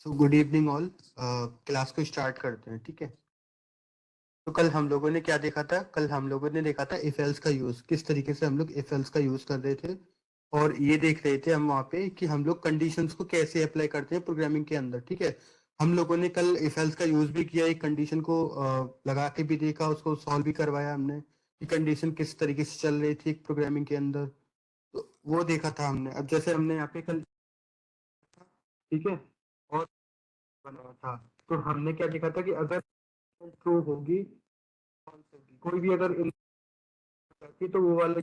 So good evening all. Class को start करते हैं, ठीक है। तो कल हम लोगों ने क्या देखा था? कल हम लोगों ने देखा था इफ एल्स का यूज, किस तरीके से हम लोग इफ एल्स का यूज कर रहे थे। और ये देख रहे थे हम वहाँ पे कि हम लोग कंडीशंस को कैसे अप्लाई करते हैं प्रोग्रामिंग के अंदर, ठीक है। हम लोगों ने कल इफ एल्स का यूज भी किया, एक कंडीशन को लगा के भी देखा, उसको सॉल्व भी करवाया हमने कि कंडीशन किस तरीके से चल रही थी प्रोग्रामिंग के अंदर। तो वो देखा था हमने। अब जैसे हमने यहाँ पे कल, ठीक है, और बनाया था। तो हमने क्या देखा था कि अगर ट्रू होगी, false होगी, कोई भी अगर जाती है तो वो वाला,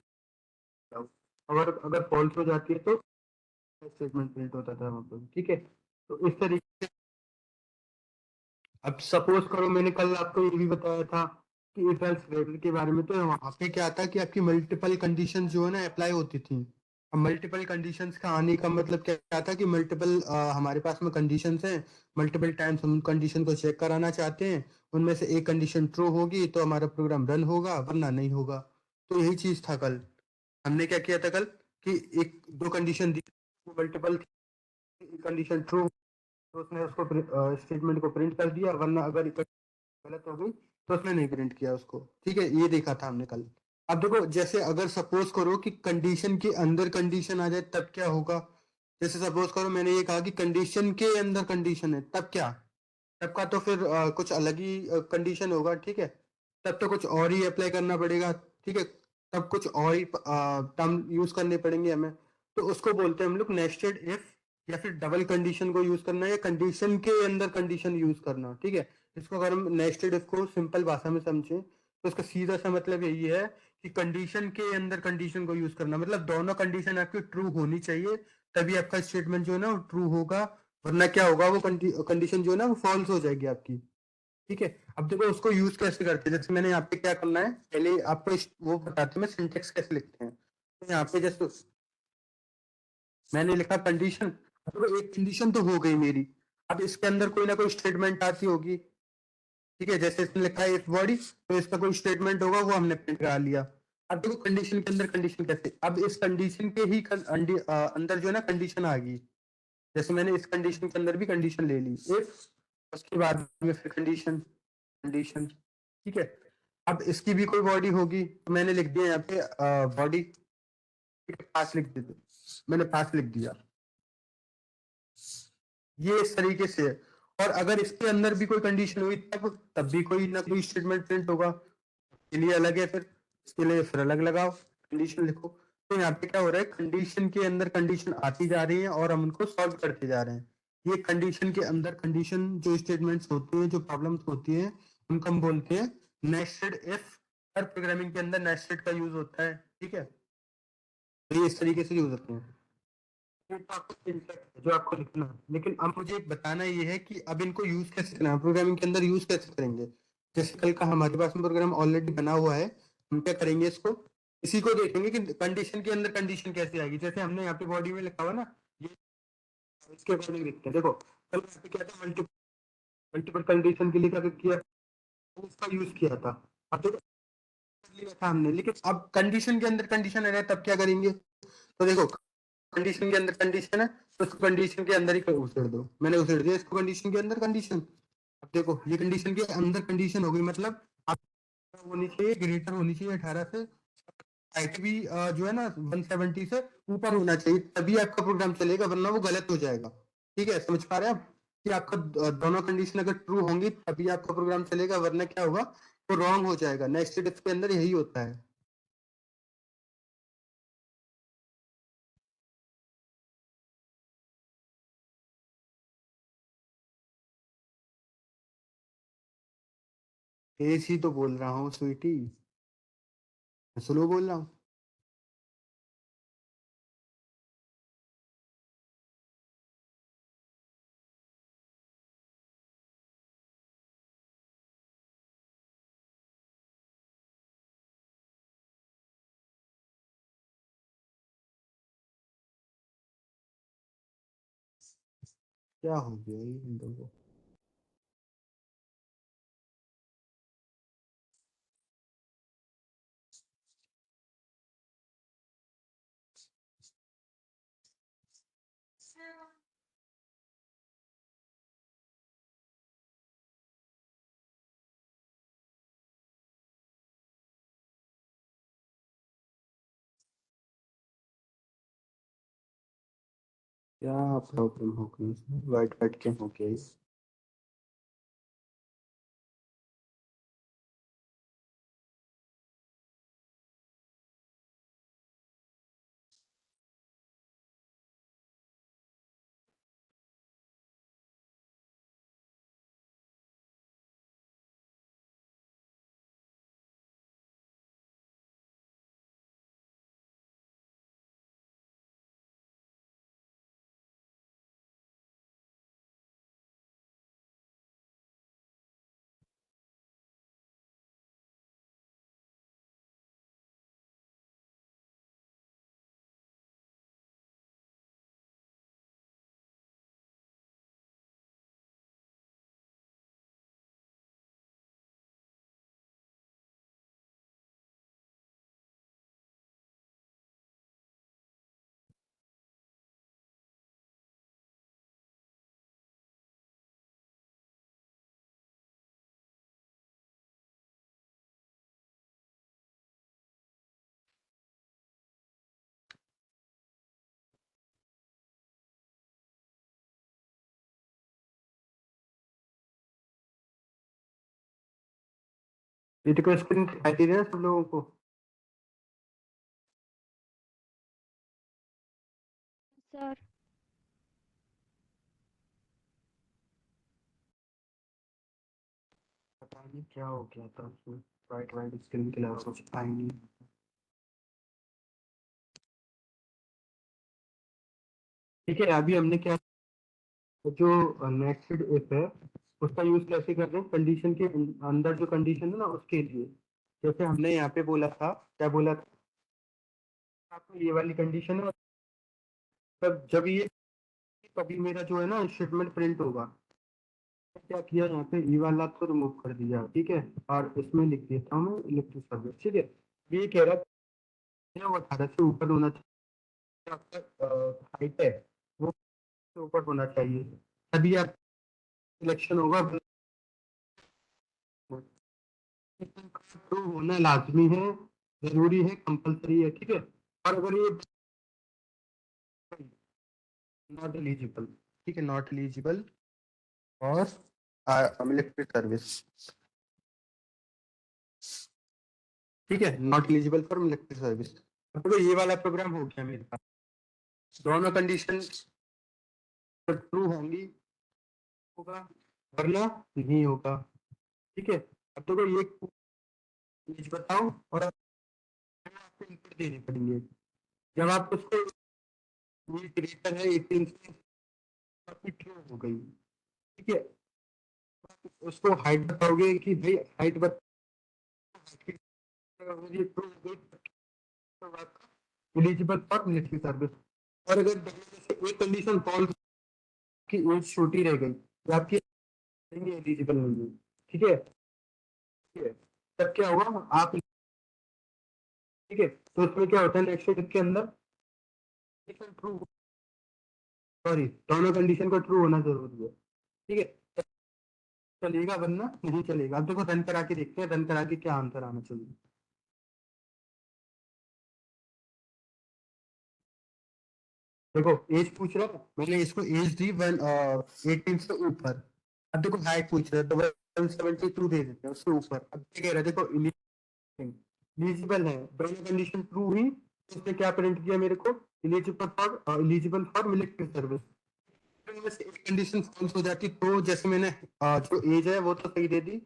अगर अगर फॉल्स हो जाती है तो स्टेटमेंट प्रिंट होता था वहाँ पर, ठीक है। तो इस तरीके से, अब सपोज करो मैंने कल आपको ये भी बताया था कि इफ एल्स वेरिएबल के बारे में, तो वहाँ पे क्या था कि आपकी मल्टीपल कंडीशन जो है ना अप्लाई होती थी। अब मल्टीपल कंडीशंस का आने का मतलब क्या था कि मल्टीपल हमारे पास में कंडीशंस हैं, मल्टीपल टाइम्स हम कंडीशन को चेक कराना चाहते हैं, उनमें से एक कंडीशन ट्रू होगी तो हमारा प्रोग्राम रन होगा, वरना नहीं होगा। तो यही चीज था कल। हमने क्या किया था कल कि एक दो कंडीशन दी, मल्टीपल कंडीशन ट्रू, तो उसने उसको स्टेटमेंट को प्रिंट कर दिया, वरना अगर गलत हो गई तो उसने नहीं प्रिंट किया उसको, ठीक है। ये देखा था हमने कल। अब देखो, जैसे अगर सपोज करो कि कंडीशन के अंदर कंडीशन आ जाए तब क्या होगा। जैसे सपोज करो मैंने ये कहा कि कंडीशन के अंदर कंडीशन है, तब क्या? तब का तो फिर कुछ अलग ही कंडीशन होगा, ठीक है। तब तो कुछ और ही अप्लाई करना पड़ेगा, ठीक है। तब कुछ और ही टर्म यूज करने पड़ेंगे हमें। तो उसको बोलते हैं हम लोग नेस्टेड इफ, या फिर डबल कंडीशन को यूज करना, या कंडीशन के अंदर कंडीशन यूज करना, ठीक है। इसको अगर हम नेस्टेड इफ को सिंपल भाषा में समझें तो इसका सीधा सा मतलब यही है कि कंडीशन के अंदर कंडीशन को यूज करना, मतलब दोनों कंडीशन आपकी ट्रू होनी चाहिए, तभी आपका स्टेटमेंट जो है ना वो ट्रू होगा, वरना क्या होगा, वो कंडीशन जो है ना वो फॉल्स हो जाएगी आपकी, ठीक है। अब देखो उसको यूज कैसे करते हैं। जैसे मैंने यहाँ पे क्या करना है, पहले आपको वो बताते हैं मैं सिंटेक्स कैसे लिखते हैं। तो यहाँ पे जैसे मैंने लिखा कंडीशन, तो एक कंडीशन तो हो गई मेरी। अब इसके अंदर कोई ना कोई स्टेटमेंट आती होगी, ठीक है। जैसे इसने लिखा है इफ बॉडी, तो इसका कोई स्टेटमेंट होगा, वो हमने प्रिंट करा लिया। अब देखो कंडीशन के अंदर कंडीशन कैसे, अब इस कंडीशन के ही अंदर जो है ना कंडीशन आ गई। जैसे मैंने इस कंडीशन के अंदर भी कंडीशन ले ली इफ, उसके बाद में फिर कंडीशन, कंडीशन, ठीक है। अब इसकी भी कोई बॉडी होगी, तो मैंने लिख दिया यहाँ पे बॉडी, पास लिख देते, मैंने पास लिख दिया। ये इस तरीके से है। और अगर इसके अंदर भी कोई कंडीशन हुई तब भी कोई ना कोई स्टेटमेंट प्रिंट होगा। के लिए अलग है, फिर इसके लिए फिर अलग लगाओ, कंडीशन लिखो। तो यहाँ पे क्या हो रहा है, कंडीशन के अंदर कंडीशन आती जा रही है और हम उनको सॉल्व करते जा रहे हैं। ये कंडीशन के अंदर कंडीशन जो स्टेटमेंट्स होते हैं, जो प्रॉब्लम्स होती हैं, उनको हम बोलते हैं नेस्टेड इफ। हर प्रोग्रामिंग के अंदर नेस्टेड का यूज होता है, ठीक है। तो ये इस तरीके से यूज होते हैं। ये तो आपको syntax है जो आपको लिखना है, लेकिन अब मुझे बताना ये है कि अब इनको यूज कैसे करना है, प्रोग्रामिंग के अंदर यूज कैसे करेंगे। जैसे कल का हमारे पास में प्रोग्राम ऑलरेडी बना हुआ है, हम क्या करेंगे, इसको इसी को देखेंगे कि कंडीशन के अंदर कंडीशन कैसे आएगी। जैसे हमने यहाँ पे बॉडी में लिखा हुआ ना, ये इसके अकॉर्डिंग लिखते हैं। देखो कल यहाँ पे क्या था, मल्टीपल मल्टीपल कंडीशन के लिए क्या किया, उसका यूज किया था। अब देखो कर लिया था हमने, लेकिन अब कंडीशन के अंदर कंडीशन है तब क्या करेंगे। तो देखो कंडीशन के अंदर कंडीशन है, तो उसको कंडीशन के अंदर ही उछेड़ दो। मैंने उछेड़ दिया इसको कंडीशन के अंदर कंडीशन। अब देखो ये कंडीशन के अंदर कंडीशन हो गई, मतलब आप होनी चाहिए, ग्रेटर होनी चाहिए 18 से, हाइट भी जो है ना 170 से ऊपर होना चाहिए, तभी आपका प्रोग्राम चलेगा, वरना वो गलत हो जाएगा। ठीक है, समझ पा रहे हैं आप कि आपका दोनों कंडीशन अगर ट्रू होंगी तभी आपका प्रोग्राम चलेगा, वरना क्या होगा, वो रॉन्ग हो जाएगा। नेक्स्ट स्टेप के अंदर यही होता है। तेज ही तो बोल रहा हूँ स्वीटी, स्लो बोल रहा हूँ। क्या हो गया ये बंदों को। क्या प्रॉब्लम हो गई, वाइट वाइट क्या हो गया इस। ये तो स्क्रीन दिखाई दे रहा है सब लोगों को। सर। पता नहीं क्या हो गया था उसमें, वाइट वाइट स्क्रीन के अलावा कुछ आई नहीं। ठीक है, अभी हमने क्या, जो नेक्स्ट इफ है उसका यूज कैसे कर रहे हैं, कंडीशन के अंदर जो कंडीशन है ना उसके लिए। जैसे हमने यहाँ पे बोला था, क्या बोला था, आपको ये वाली कंडीशन है, तब जब ये, तभी मेरा जो है ना स्टेटमेंट प्रिंट होगा। क्या किया यहाँ पे, ई वाला को रिमूव कर दिया, ठीक है। और इसमें लिख देता हूँ मैं इलेक्ट्रिक सर्विस, ठीक है। ये कह रहा है वो 18 से ऊपर होना चाहिए, आपका हाइट है वो से ऊपर होना चाहिए, तभी आप सिलेक्शन होगा। तो होना लाजमी है, जरूरी है, कंपलसरी है, ठीक है। और अगर ये नॉट एलिजिबल, ठीक है, नॉट एलिजिबल और इलेक्ट्रिक सर्विस, ठीक है, not eligible for electric service. तो ये वाला प्रोग्राम हो गया मेरे पास, दोनों कंडीशन ट्रू होंगी, होगा, वरना नहीं होगा, ठीक है। अब तो ये चीज बताओ, और आपको इनपुट देने पड़ेंगे। जब आप उसको, ये क्रिएटर है 18 से, आपकी ट्रू हो गई, ठीक है। उसको हाइट बताओगे कि भाई height eligible for military service. और अगर जैसे एक कंडीशन फॉल्स की एज छोटी रह गई, तो आपकी एलिजिबल नहीं है, ठीक है, ठीक है। तब क्या होगा आप, ठीक है, तो उसमें क्या होता है नेक्स्ट स्टेप के अंदर, ट्रू, सॉरी, दोनों कंडीशन को ट्रू होना जरूरी है, ठीक है, चलेगा, वरना नहीं चलेगा। अब देखो रन करा के देखते हैं, रन करा के क्या आंसर आना चाहिए। देखो एज पूछ रहा है, मैंने इसको एज दी 18 से ऊपर। अब देखो हाइट पूछ रहा है, तो 172 दे देते हैं उससे ऊपर। अब क्या कह रहा है, देखो एलिजिबल है, दोनों कंडीशन ट्रू हुई, तो उसने क्या प्रिंट किया मेरे को, eligible for military service. Condition falls हो जाती तो जैसे मैंने जो एज है वो तो सही दे दी,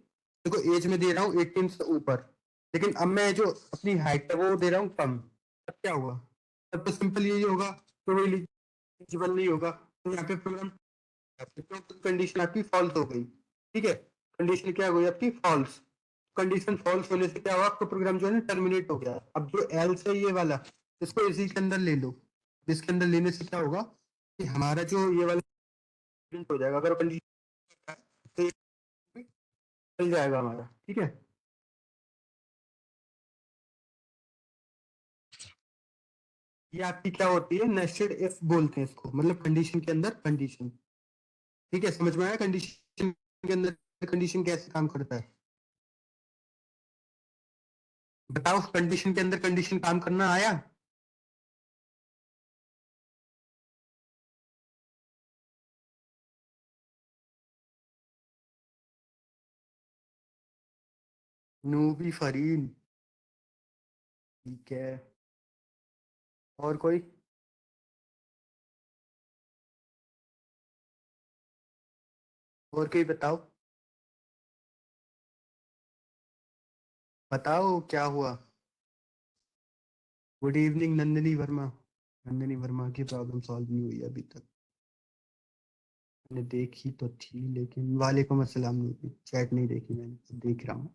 देखो एज में दे रहा हूँ 18 से ऊपर, लेकिन अब मैं जो अपनी हाइट है वो दे रहा हूँ कम। अब क्या हुआ, तब तो सिंपल यही होगा, तो वो एलिजिबल नहीं होगा, तो यहाँ पे प्रोग्राम, कंडीशन आपकी फॉल्स हो गई, ठीक है। कंडीशन क्या हो गई आपकी, फॉल्स। कंडीशन फॉल्स होने से क्या हुआ, आपका प्रोग्राम जो है ना टर्मिनेट हो गया। अब जो एल्स है ये वाला, इसको इसी के अंदर ले लो। इसके अंदर लेने से क्या होगा कि हमारा जो ये वाला प्रिंट हो जाएगा, अगर कंडीशन तो ये चल जाएगा हमारा, ठीक है। ये आपकी क्या होती है, नेस्टेड इफ बोलते हैं इसको, मतलब कंडीशन के अंदर कंडीशन, ठीक है। समझ में आया कंडीशन के अंदर कंडीशन कैसे काम करता है, बताओ, कंडीशन के अंदर कंडीशन काम करना आया। नूबी फरीन, ठीक है। और कोई? और कोई बताओ, बताओ क्या हुआ। Good evening Nandini Verma. नंदिनी वर्मा की प्रॉब्लम सॉल्व नहीं हुई अभी तक। मैंने देखी तो थी लेकिन वालेकुम अस्सलाम, नहीं चैट नहीं देखी मैंने, देख रहा हूँ।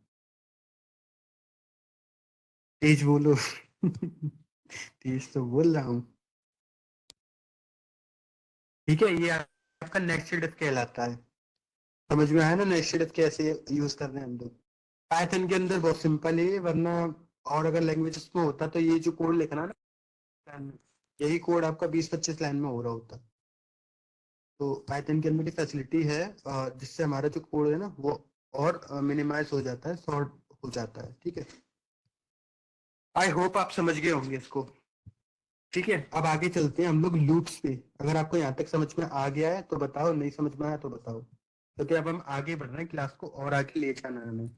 तेज बोलो। तेज तो बोल रहा हूँ। ठीक है, ये आपका नेक्स्ट कहलाता है। समझ में आया ना नेक्स्ट कैसे यूज करना है हम लोग। पाइथन के अंदर बहुत सिंपल है, वरना और अगर लैंग्वेजेस में होता तो ये जो कोड लिखना ना, यही कोड आपका 20-25 लाइन में हो रहा होता। तो पाइथन के अंदर की फैसिलिटी है जिससे हमारा जो कोड है ना वो और मिनिमाइज हो जाता है, शॉर्ट हो जाता है। ठीक है, आई होप आप समझ गए होंगे इसको। ठीक है, अब आगे चलते हैं हम लोग लूप्स पे। अगर आपको यहाँ तक समझ में आ गया है तो बताओ, नहीं समझ में आया तो बताओ। क्योंकि अब हम आगे बढ़ रहे हैं, क्लास को और आगे ले जाना है हमें।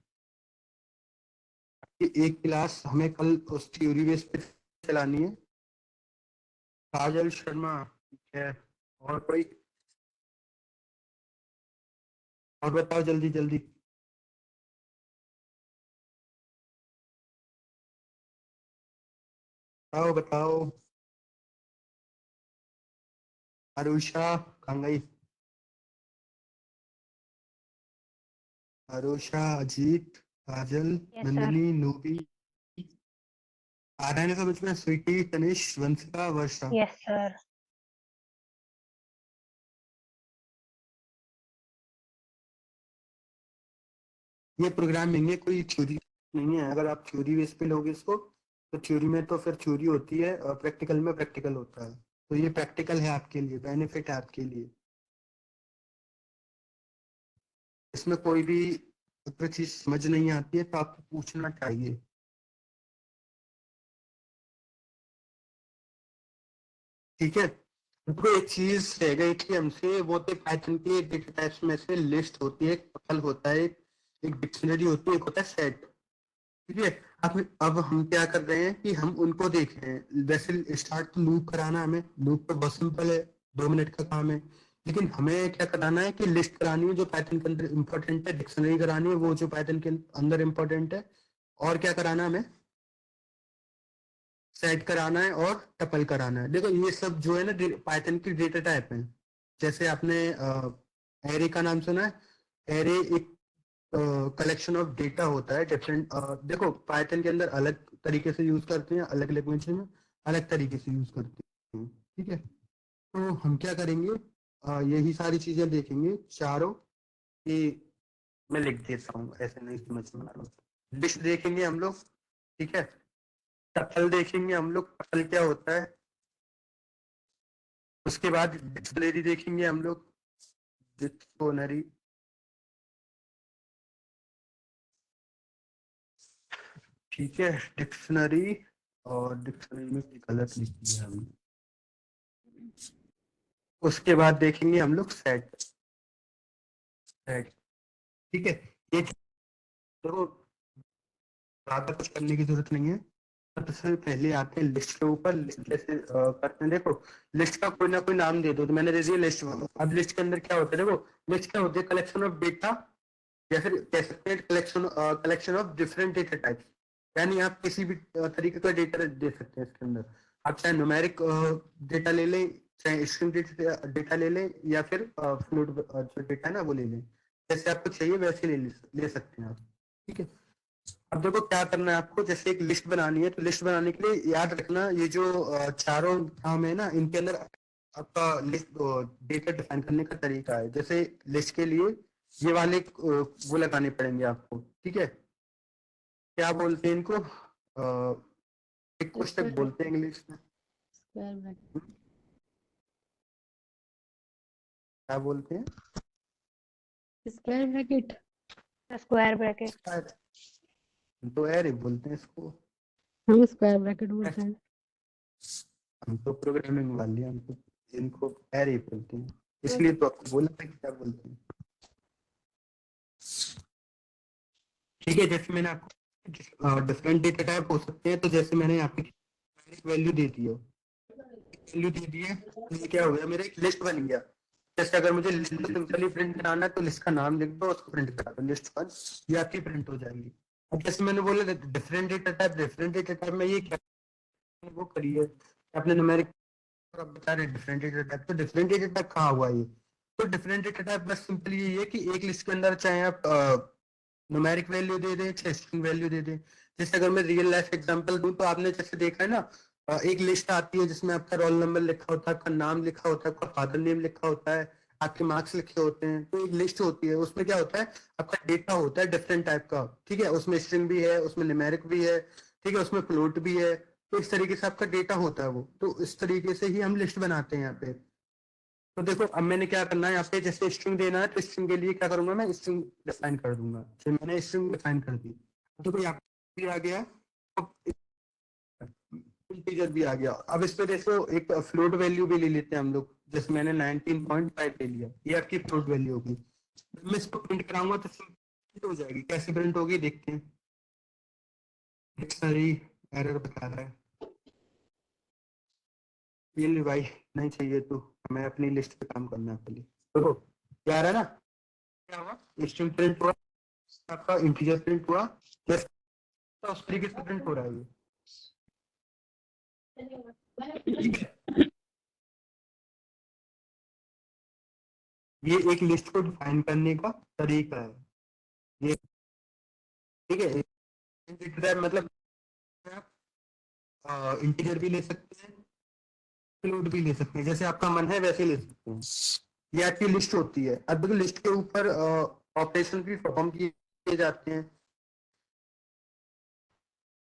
कि एक क्लास हमें कल उस थ्योरी बेस पे चलानी है। काजल शर्मा, ठीक है। और कोई? और बताओ जल्दी जल्दी। बताओ बताओ। अरुषा कहाँ गई? Arusha, Ajit, Kajal, yes sir. नंदिनी, नूबी। आ रहा है ना समझ में? स्वीटी, तनिष, वंशिका, वर्षा। Yes sir. ये प्रोग्रामिंग है, कोई थ्योरी नहीं है। अगर आप थ्योरी बेस पे लोगे इसको तो थ्योरी में तो फिर थ्योरी होती है और प्रैक्टिकल में प्रैक्टिकल होता है। तो ये प्रैक्टिकल है आपके लिए, बेनिफिट है आपके लिए। इसमें कोई भी अगर चीज समझ नहीं आती है तो आपको पूछना चाहिए। ठीक है, तो एक चीज रह गई थी हमसे, वो थे पाइथन के डेटा टाइप्स में से लिस्ट होती है, एक टपल होता है, एक डिक्शनरी होती है, एक होता है सेट। ठीक है, अब हम क्या कर रहे हैं कि हम उनको देख रहे हैं। वैसे स्टार्ट तो लूप कराना है हमें, लूप तो बहुत सिंपल है, 2 मिनट का काम है। लेकिन हमें क्या कराना है कि लिस्ट करानी है जो पाइथन के अंदर इंपॉर्टेंट है, डिक्शनरी करानी है वो जो पाइथन के अंदर इंपॉर्टेंट है, और क्या कराना है हमें, सेट कराना है और टपल कराना है। देखो ये सब जो है ना पाइथन की डेटा टाइप है। जैसे आपने एरे का नाम सुना है? एरे एक कलेक्शन ऑफ डेटा होता है डिफरेंट। देखो पाइथन के अंदर अलग तरीके से यूज करते हैं, अलग लैंग्वेज में अलग तरीके से यूज करते हैं। ठीक है, तो हम क्या करेंगे, यही सारी चीजें देखेंगे चारों कि मैं लिख देता हूँ, ऐसे नहीं समझ में आ रहा। लिस्ट देखेंगे हम लोग, ठीक है। टपल देखेंगे हम लोग, टपल क्या होता है। उसके बाद डिक्शनरी देखेंगे हम लोग, डिक्शनरी। ठीक है, डिक्शनरी। और डिक्शनरी में कोई गलत लिखी है हमने। उसके बाद देखेंगे हम लोग सेट। सेट, ठीक है। ये देखो ज्यादा कुछ करने की जरूरत नहीं है। सबसे पहले आते हैं लिस्ट के ऊपर। लिस्ट कैसे करते हैं, देखो लिस्ट का कोई ना कोई नाम दे दो, तो मैंने दे दिया लिस्ट। अब लिस्ट के अंदर क्या होता है, देखो लिस्ट क्या होती है, कलेक्शन ऑफ डेटा, या फिर कह सकते हैं collection collection of different data types. यानी आप किसी भी तरीके का डेटा दे सकते हैं इसके अंदर। आप चाहे न्यूमेरिक डेटा ले लें, चाहे स्ट्रिंग डेटा ले लें, या फिर फ्लोट जो डेटा है ना वो ले लें। जैसे आपको चाहिए वैसे ले सकते हैं आप। ठीक है, अब देखो क्या करना है आपको। जैसे एक लिस्ट बनानी है, तो लिस्ट बनाने के लिए याद रखना ये जो चारों काम है ना, इनके अंदर आपका लिस्ट डेटा डिफाइन करने का तरीका है। जैसे लिस्ट के लिए ये वाले वो लगाने पड़ेंगे आपको। ठीक है, क्या बोलते हैं इनको, एक कोष्टक स्क्वायर बोलते हैं इंग्लिश में। Square bracket. क्या बोलते हैं? Square bracket. Square bracket. शायद तो एरे बोलते हैं इसको। हम स्क्वायर ब्रैकेट बोलते हैं। हम तो प्रोग्रामिंग वाले हैं, हम तो इनको एरे बोलते हैं। इसलिए तो आपको बोला था कि क्या बोलते हैं। ठीक है, जैसे मैंने आपको डिफरेंट डेटा टाइप हो सकते हैं। तो जैसे मैंने यहाँ पे वैल्यू दे दी है, वैल्यू दे दी है, तो ये क्या हो गया, मेरा एक लिस्ट बन गया। जैसे अगर मुझे लिस्ट सिंपली प्रिंट कराना है तो लिस्ट का नाम लिख दो, उसको प्रिंट करा दो, लिस्ट वन, ये आपकी प्रिंट हो जाएगी। अब जैसे मैंने बोला डिफरेंट डेटा टाइप में ये क्या वो करी है आपने न्यूमेरिक, आप बता रहे डिफरेंट डेटा टाइप, तो डिफरेंट डेटा टाइप कहाँ हुआ ये? तो डिफरेंट डेटा टाइप बस सिंपली ये है कि एक लिस्ट के अंदर चाहे आप न्यूमेरिक वैल्यू दे दें चाहे स्ट्रिंग वैल्यू दे दें। जैसे अगर मैं रियल लाइफ एग्जांपल दूं तो आपने जैसे देखा है ना, एक लिस्ट आती है जिसमें आपका रोल नंबर लिखा होता है, आपका नाम लिखा होता है, आपका फादर नेम लिखा होता है, आपके मार्क्स लिखे होते हैं। तो एक लिस्ट होती है, उसमें क्या होता है, आपका डेटा होता है डिफरेंट टाइप का, ठीक है, उसमें स्ट्रिंग भी है, उसमें न्यूमेरिक भी है, ठीक है, उसमें फ्लोट भी है। तो इस तरीके से आपका डेटा होता है वो, तो इस तरीके से ही हम लिस्ट बनाते हैं यहाँ पे। तो देखो अब मैंने क्या करना है यहाँ पे, जैसे स्ट्रिंग देना है तो स्ट्रिंग के लिए क्या करूंगा, मैं स्ट्रिंग डिफाइन कर दूंगा। तो मैंने स्ट्रिंग डिफाइन कर दी, तो कोई यहाँ पे आ गया, इंटीजर भी आ गया। अब इस पे देखो एक फ्लोट वैल्यू भी ले लेते हैं हम लोग, जैसे मैंने 19.5 ले लिया, ये आपकी फ्लोट वैल्यू होगी। मैं इसको प्रिंट कराऊंगा तो प्रिंट हो जाएगी, कैसे प्रिंट होगी देखते हैं। डिक्शनरी एरर बता रहा है, ये ले भाई, नहीं चाहिए तो हमें अपनी लिस्ट पे काम करना है पहले। देखो क्या आ रहा है ना, क्या हुआ, स्ट्रिंग प्रिंट हुआ, आपका इंटीजर प्रिंट हुआ, जैसे उस तरीके से प्रिंट हो रहा है ये एक लिस्ट को डिफाइन करने का तरीका है ये, ठीक है। इंटीजर मतलब आप इंटीजर भी ले सकते हैं, फ्लोट भी ले सकते हैं, जैसे आपका मन है वैसे ले सकते हैं। ये आपकी लिस्ट होती है। अब लिस्ट के ऊपर ऑपरेशन भी परफॉर्म किए जाते हैं,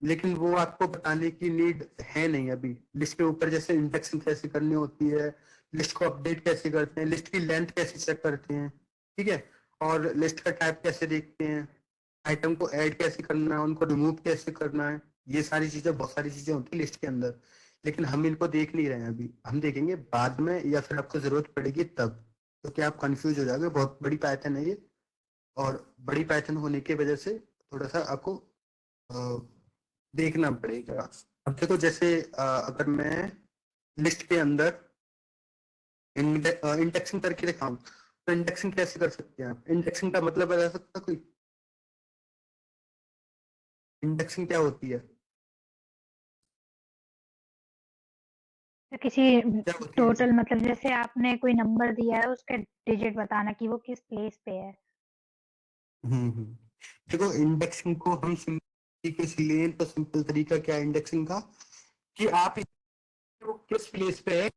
लेकिन वो आपको बताने की नीड है नहीं अभी। लिस्ट के ऊपर जैसे इंडेक्सिंग कैसे करनी होती है, लिस्ट को अपडेट कैसे करते हैं, लिस्ट की लेंथ कैसे चेक करते हैं, ठीक है, और लिस्ट का टाइप कैसे देखते हैं, आइटम को ऐड कैसे करना है, उनको रिमूव कैसे करना है, ये सारी चीजें, बहुत सारी चीजें होती है लिस्ट के अंदर। लेकिन हम इनको देख नहीं रहे हैं अभी, हम देखेंगे बाद में या फिर आपको जरूरत पड़ेगी तब। तो क्या आप कंफ्यूज हो जाओगे, बहुत बड़ी पैटर्न है ये, और बड़ी पैटर्न होने की वजह से थोड़ा सा आपको देखना पड़ेगा। अब देखो जैसे अगर मैं लिस्ट के अंदर इंडेक्सिंग करके दिखाऊं तो इंडेक्सिंग कैसे कर सकते हैं आप? इंडेक्सिंग का मतलब बता सकता कोई? इंडेक्सिंग क्या होती है, तो किसी क्या होती है टोटल मतलब जैसे आपने कोई नंबर दिया है उसका डिजिट बताना कि वो किस प्लेस पे है। देखो इंडेक्सिंग को हम सिंपल तरीके से लें तो सिंपल तरीका क्या है इंडेक्सिंग का, कि आप वो किस प्लेस पे है,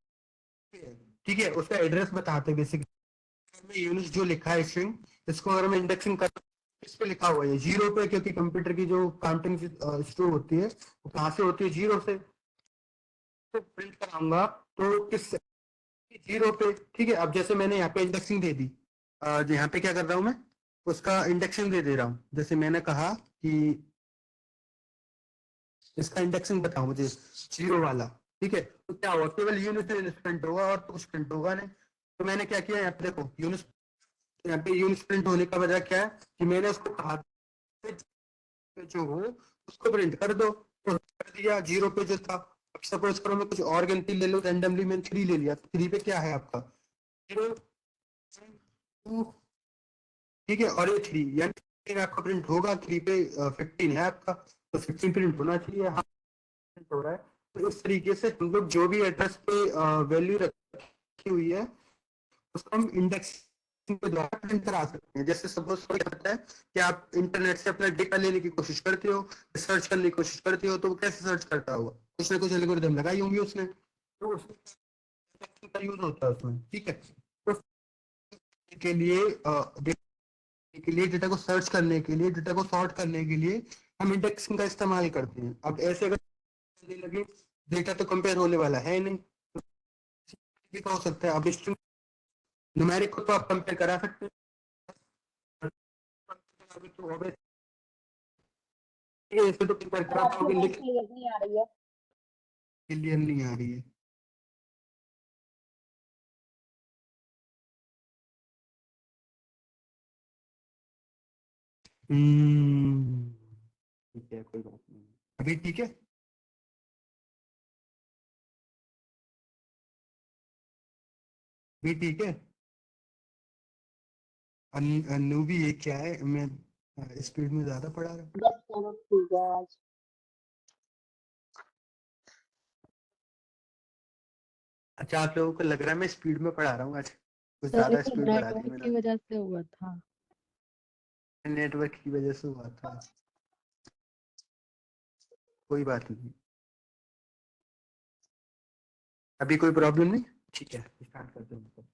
ठीक है, उसका एड्रेस बताते हैं बेसिकली। यूनिट जो लिखा है स्ट्रिंग, इसको अगर मैं इंडेक्सिंग कर, इस पे लिखा हुआ है जीरो पे, क्योंकि कंप्यूटर की जो काउंटिंग शुरू होती है वो कहाँ से होती है, जीरो से। तो प्रिंट कराऊंगा तो किस, जीरो पे, ठीक है। अब जैसे मैंने यहाँ पे इंडेक्सिंग दे दी, यहाँ पे क्या कर रहा हूँ मैं, उसका इंडेक्सिंग दे रहा हूँ। जैसे मैंने कहा कि इसका इंडेक्सिंग बताओ मुझे, जीरो वाला, ठीक है, तो क्या होगा, केवल यूनिट प्रिंट होगा और कुछ प्रिंट होगा नहीं। तो मैंने क्या किया, यहाँ पे देखो यूनिट, यहाँ पे यूनिट प्रिंट होने का वजह क्या है कि मैंने उसको कहा जो हो उसको प्रिंट कर दो, तो कर दिया जीरो पे जो था। अब सपोज करो मैं कुछ और गिनती ले लो, रैंडमली मैंने थ्री ले लिया, तो थ्री पे क्या है आपका, जीरो, टू, ठीक है, और ये थ्री, यानी आपका प्रिंट होगा थ्री पे, 15 है आपका, तो 15 प्रिंट होना चाहिए, हाँ प्रिंट हो रहा है। तो इस तरीके से हम लोग जो भी एड्रेस पे वैल्यू रखी हुई है उसको हम इंडेक्स के द्वारा प्रिंट करा सकते हैं। जैसे सपोज कोई करता है कि आप इंटरनेट से अपना डेटा लेने की कोशिश करते हो, सर्च करने की कोशिश करते हो, तो वो कैसे सर्च करता होगा, कुछ ना कुछ एल्गोरिदम लगाई होंगी उसने, तो उसका यूज होता है उसमें, ठीक है। तो के लिए के लिए डेटा को सर्च करने के लिए, डेटा को सॉर्ट करने के लिए हम इंडेक्सिंग का इस्तेमाल करते हैं। अब ऐसे अगर करने लगे, डेटा तो कंपेयर होने वाला है नहीं, ये क्या हो सकता है, अब स्ट्रिंग न्यूमेरिक को तो आप कंपेयर करा सकते हैं, तो अब ऐसे तो कंपेयर पर करा आपकी पाओगे, वॉइस लेकिन क्लियर नहीं आ रही है। क्लियर नहीं आ रही है। हम्म, ठीक है, कोई बात नहीं। अभी ठीक है? अभी ठीक है? अनु भी ये क्या है, मैं स्पीड में ज्यादा पढ़ा रहा हूँ। बस चलो ठीक है आज। अच्छा, आप लोगों को लग रहा है मैं स्पीड में पढ़ा रहा हूँ आज? कुछ सर ज्यादा ये स्पीड बढ़ा दी नेटवर्क मैंने। की वजह से हुआ था। नेटवर्क की वजह से हुआ था। कोई बात नहीं, अभी कोई प्रॉब्लम नहीं। ठीक है, स्टार्ट करते हैं।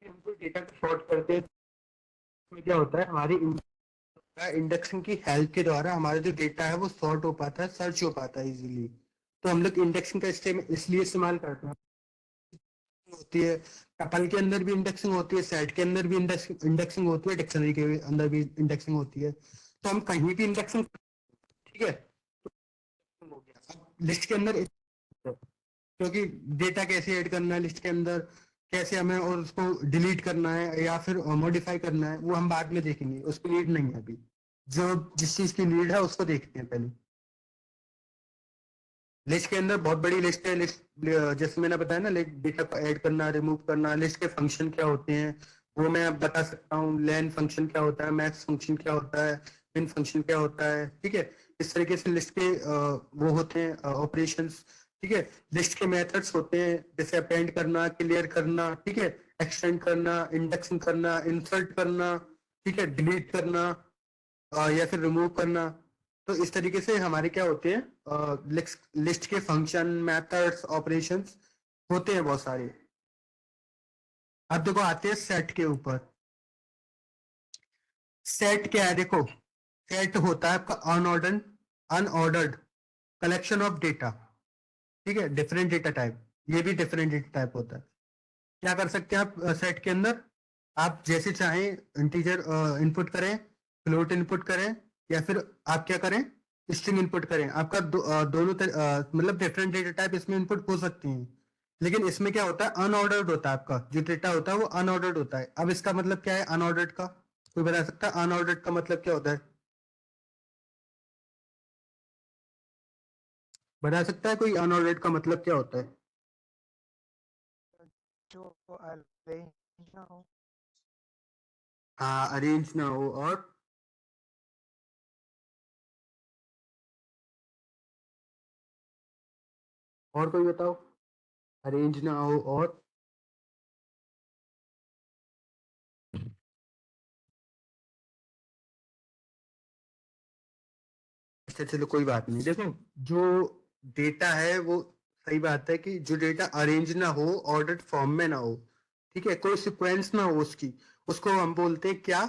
हम कोई डेटा को सॉर्ट करते हैं, तो क्या होता है, हमारी इंडेक्सिंग की हेल्प के द्वारा हमारा जो डेटा है वो सॉर्ट हो पाता है, सर्च हो पाता है इजीली। तो हम लोग इंडेक्सिंग का इसलिए इस्तेमाल करते हैं। होती है टपल के अंदर भी इंडेक्सिंग होती है, सेट के अंदर भी इंडेक्सिंग होती है, डिक्शनरी के अंदर भी इंडेक्सिंग होती है। तो हम कहीं भी इंडेक्सिंग, ठीक है, हो गया। अब लिस्ट के अंदर, क्योंकि डेटा कैसे ऐड करना है लिस्ट के अंदर, कैसे हमें और उसको डिलीट करना है या फिर मॉडिफाई करना है, वो हम बाद में देखेंगे, उसकी नीड नहीं है अभी। जो जिस चीज की नीड है उसको देखते हैं पहले। लिस्ट के अंदर बहुत बड़ी लिस्ट है। लिस्ट जैसे मैंने बताया ना, डेटा को ऐड करना, रिमूव करना, लिस्ट के फंक्शन क्या होते हैं वो मैं अब बता सकता हूँ। लेन फंक्शन क्या होता है, मैक्स फंक्शन क्या होता है, मिन फंक्शन क्या होता है, ठीक है। इस तरीके से लिस्ट के वो होते हैं ऑपरेशंस, ठीक है। लिस्ट के मेथड्स होते हैं, जैसे अपेंड करना, क्लियर करना, ठीक है, एक्सटेंड करना, इंडेक्सिंग करना, इंसर्ट करना, ठीक है, डिलीट करना या फिर रिमूव करना। तो इस तरीके से हमारे क्या होते हैं, लिस्ट के फंक्शन, मेथड्स, ऑपरेशंस होते हैं बहुत सारे। अब देखो आते हैं सेट के ऊपर। सेट क्या है, देखो सेट होता है आपका unordered unordered collection of data, ठीक है, डिफरेंट डेटा टाइप। ये भी डिफरेंट डेटा टाइप होता है। क्या कर सकते हैं आप सेट के अंदर, आप जैसे चाहें इंटीजर इनपुट करें, फ्लोट इनपुट करें, या फिर आप क्या करें, स्ट्रिंग इनपुट करें। आपका दोनों मतलब डिफरेंट डेटा टाइप इसमें इनपुट हो सकती हैं। लेकिन इसमें क्या होता है, अनऑर्डर्ड होता है। आपका जो डेटा होता है वो अनऑर्डर्ड होता है। अब इसका मतलब क्या है अनऑर्डर्ड का, कोई बता सकता है अनऑर्डर्ड का मतलब क्या होता है? बता सकता है कोई अनऑर्डर्ड का मतलब क्या होता है? जो अरेंज ना हो। हाँ, अरेंज ना हो। और कोई बताओ, अरेंज ना हो और? अच्छा चलो कोई बात नहीं। देखो जो डेटा है वो, सही बात है कि जो डेटा अरेंज ना हो, ऑर्डर्ड फॉर्म में ना हो, ठीक है, कोई सीक्वेंस ना हो उसकी, उसको हम बोलते हैं क्या,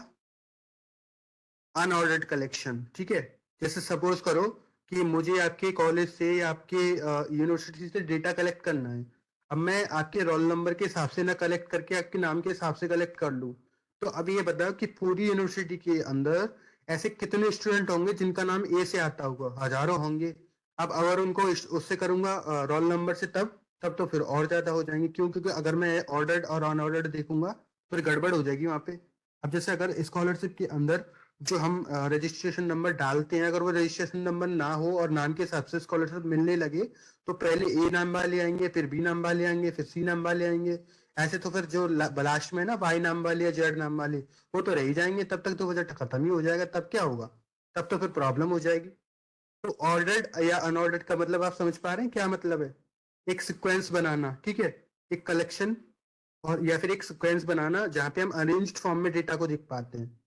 अनऑर्डर्ड कलेक्शन, ठीक है। जैसे सपोज करो कि मुझे आपके कॉलेज से या आपके यूनिवर्सिटी से डेटा कलेक्ट करना है। अब मैं आपके रोल नंबर के हिसाब से ना कलेक्ट करके आपके नाम के हिसाब से कलेक्ट कर लूँ, तो अब ये बताओ कि पूरी यूनिवर्सिटी के अंदर ऐसे कितने स्टूडेंट होंगे जिनका नाम ए से आता होगा? हजारों होंगे। अब अगर उनको उससे करूंगा रोल नंबर से, तब तब तो फिर और ज्यादा हो जाएंगे। क्यों? क्योंकि अगर मैं ऑर्डर्ड और अनऑर्डर्ड देखूंगा फिर गड़बड़ हो जाएगी वहां पे। अब जैसे अगर स्कॉलरशिप के अंदर जो हम रजिस्ट्रेशन नंबर डालते हैं, अगर वो रजिस्ट्रेशन नंबर ना हो और नाम के हिसाब से स्कॉलरशिप मिलने लगे, तो पहले ए नाम वाले आएंगे, फिर बी नाम वाले आएंगे, फिर सी नाम वाले आएंगे। ऐसे तो फिर जो लास्ट में ना वाई नाम वाले या जेड नाम वाले, वो तो रह ही जाएंगे। तब तक तो बजट खत्म ही हो जाएगा। तब क्या होगा? तब तो फिर प्रॉब्लम हो जाएगी। तो ऑर्डर्ड या अनऑर्डर्ड का मतलब आप समझ पा रहे हैं क्या मतलब है? एक सीक्वेंस बनाना, ठीक है, एक कलेक्शन, और या फिर एक सीक्वेंस बनाना जहां पे हम अरेंज्ड फॉर्म में डेटा को देख पाते हैं।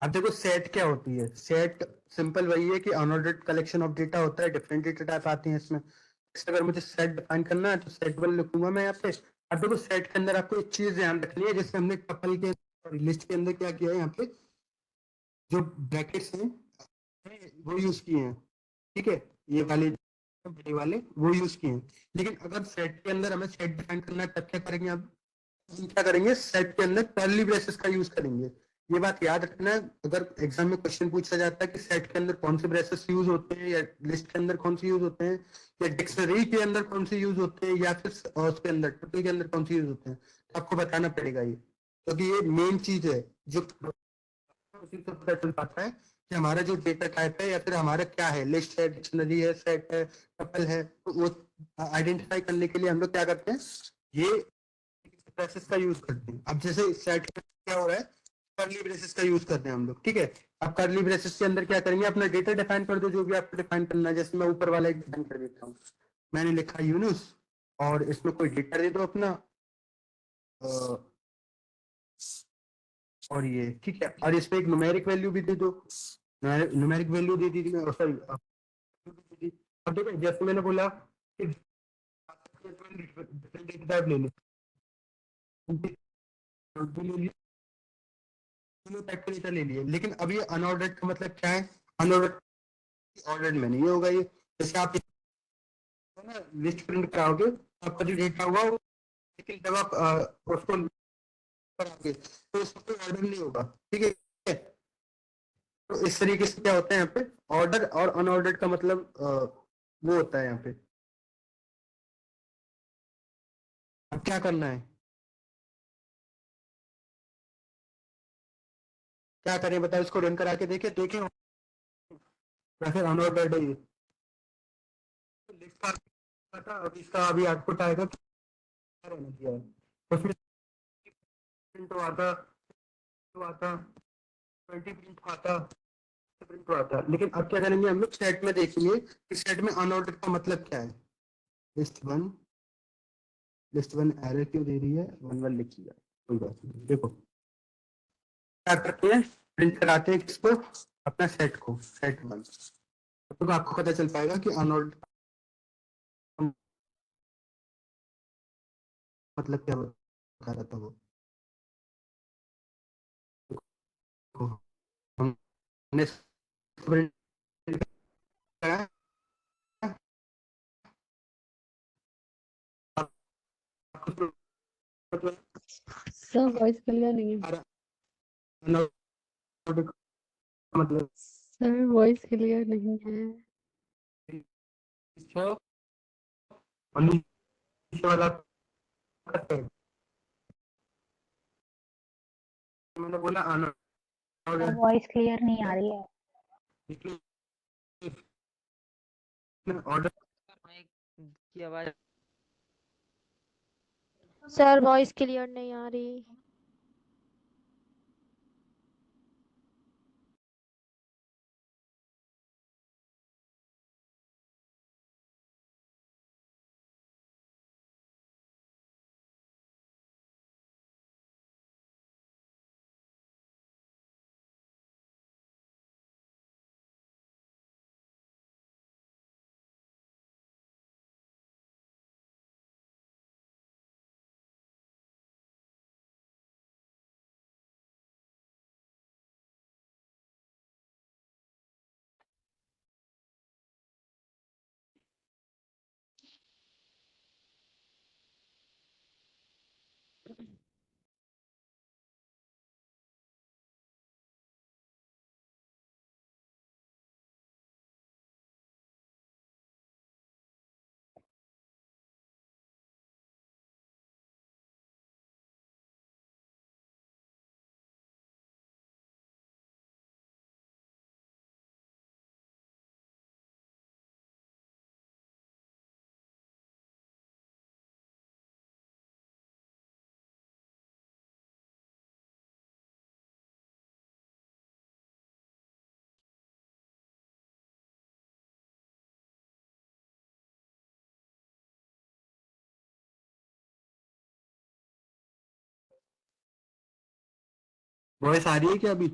अब देखो सेट क्या होती है। सेट सिंपल वही है कि अनऑर्डर्ड कलेक्शन ऑफ डेटा होता है, डिफरेंट डेटा टाइप आते हैं इसमें। जैसे अगर मुझे सेट डिफाइन करना है तो सेट वन लिखूंगा मैं यहाँ पे। अब देखो सेट के अंदर आपको एक चीज ध्यान रखनी है, जैसे हमने टपल के लिस्ट के अंदर क्या किया है, यहाँ पे जो ब्रैकेट्स हैं वो यूज किए हैं, ठीक है, ये वाले बड़े वाले वो यूज किए हैं। लेकिन अगर सेट के अंदर हमें सेट डिफाइन करना है तब क्या करेंगे? अब हम क्या करेंगे, सेट के अंदर कर्ली ब्रेसेस का यूज करेंगे। ये बात याद रखना है। अगर एग्जाम में क्वेश्चन पूछा जाता है कि सेट के अंदर कौन से ब्रेसेस यूज होते हैं, या लिस्ट के अंदर कौन से यूज होते हैं, या डिक्शनरी के अंदर कौन से यूज होते हैं, या फिर उसके अंदर टपल के अंदर कौन से यूज होते हैं, तो आपको बताना पड़ेगा ये, क्योंकि ये मेन चीज है जो उसी से पता चल पाता है कि हमारा जो डेटा टाइप है या फिर हमारा क्या है, लिस्ट है, डिक्शनरी है, सेट है, टपल है। तो वो आइडेंटिफाई करने के लिए हम लोग क्या करते हैं, ये ब्रेसेस का यूज करते हैं। अब जैसे सेट क्या हो रहा है, कर्ली ब्रेसेस का यूज करते हैं हम लोग, ठीक है। अब कर्ली ब्रेसेस के अंदर क्या करेंगे, अपना डेटा डिफाइन कर दो, जो भी आपको डिफाइन करना है। जैसे मैं ऊपर वाला एक डिफाइन कर देता हूँ, मैंने लिखा यूनुस, और इसमें कोई डेटा दे दो अपना, और ये ठीक है, और इसमें एक न्यूमेरिक वैल्यू भी दे दो। न्यूमेरिक वैल्यू दे दी थी मैं, सॉरी। अब देखो, जैसे मैंने बोला कि टाइप ले लो, डेटा ले लिए, लेकिन अब ये अनऑर्डर्ड का मतलब क्या है, अनऑर्डर्ड ऑर्डर्ड में नहीं होगा ये। जैसे आप ना लिस्ट प्रिंट कराओगे, आपका जो डेटा होगा वो, लेकिन जब आप उसको कराओगे तो उसका कोई ऑर्डर नहीं होगा, ठीक है। तो इस तरीके से क्या होता है यहाँ पे, ऑर्डर और अनऑर्डर्ड का मतलब वो होता है यहाँ पे। अब क्या करना है, क्या करें बताओ, इसको रन करा के देखे देखें, या फिर अनऑर्डर्ड है ये। तो लिस्ट का था, अब इसका अभी आउटपुट आएगा, क्या रहना चाहिए, उसमें प्रिंट आता, तो आता 20 प्रिंट आता, प्रिंट तो आता। लेकिन अब क्या करेंगे हम लोग, सेट में देखेंगे कि सेट में अनऑर्डर्ड का मतलब क्या है। लिस्ट वन एरर क्यों दे रही है, वन वन लिखी है, कोई बात नहीं। देखो क्या करते हैं, प्रिंट कराते हैं किसको, अपना सेट को, सेट वन। तो आपको पता चल पाएगा कि अनऑर्डर्ड मतलब क्या बता रहा था वो। देखो, हमने प्रिंट कराया, आपको मतलब सर वॉइस क्लियर नहीं है। अनऑर्डर्ड का मतलब सर वॉइस क्लियर नहीं है। और नीचे वाला मैंने बोला अनऑर्डर्ड वॉइस क्लियर नहीं आ रही है। ऑर्डर माइक की आवाज सर वॉइस क्लियर नहीं आ रही। वॉइस आ रही है क्या अभी,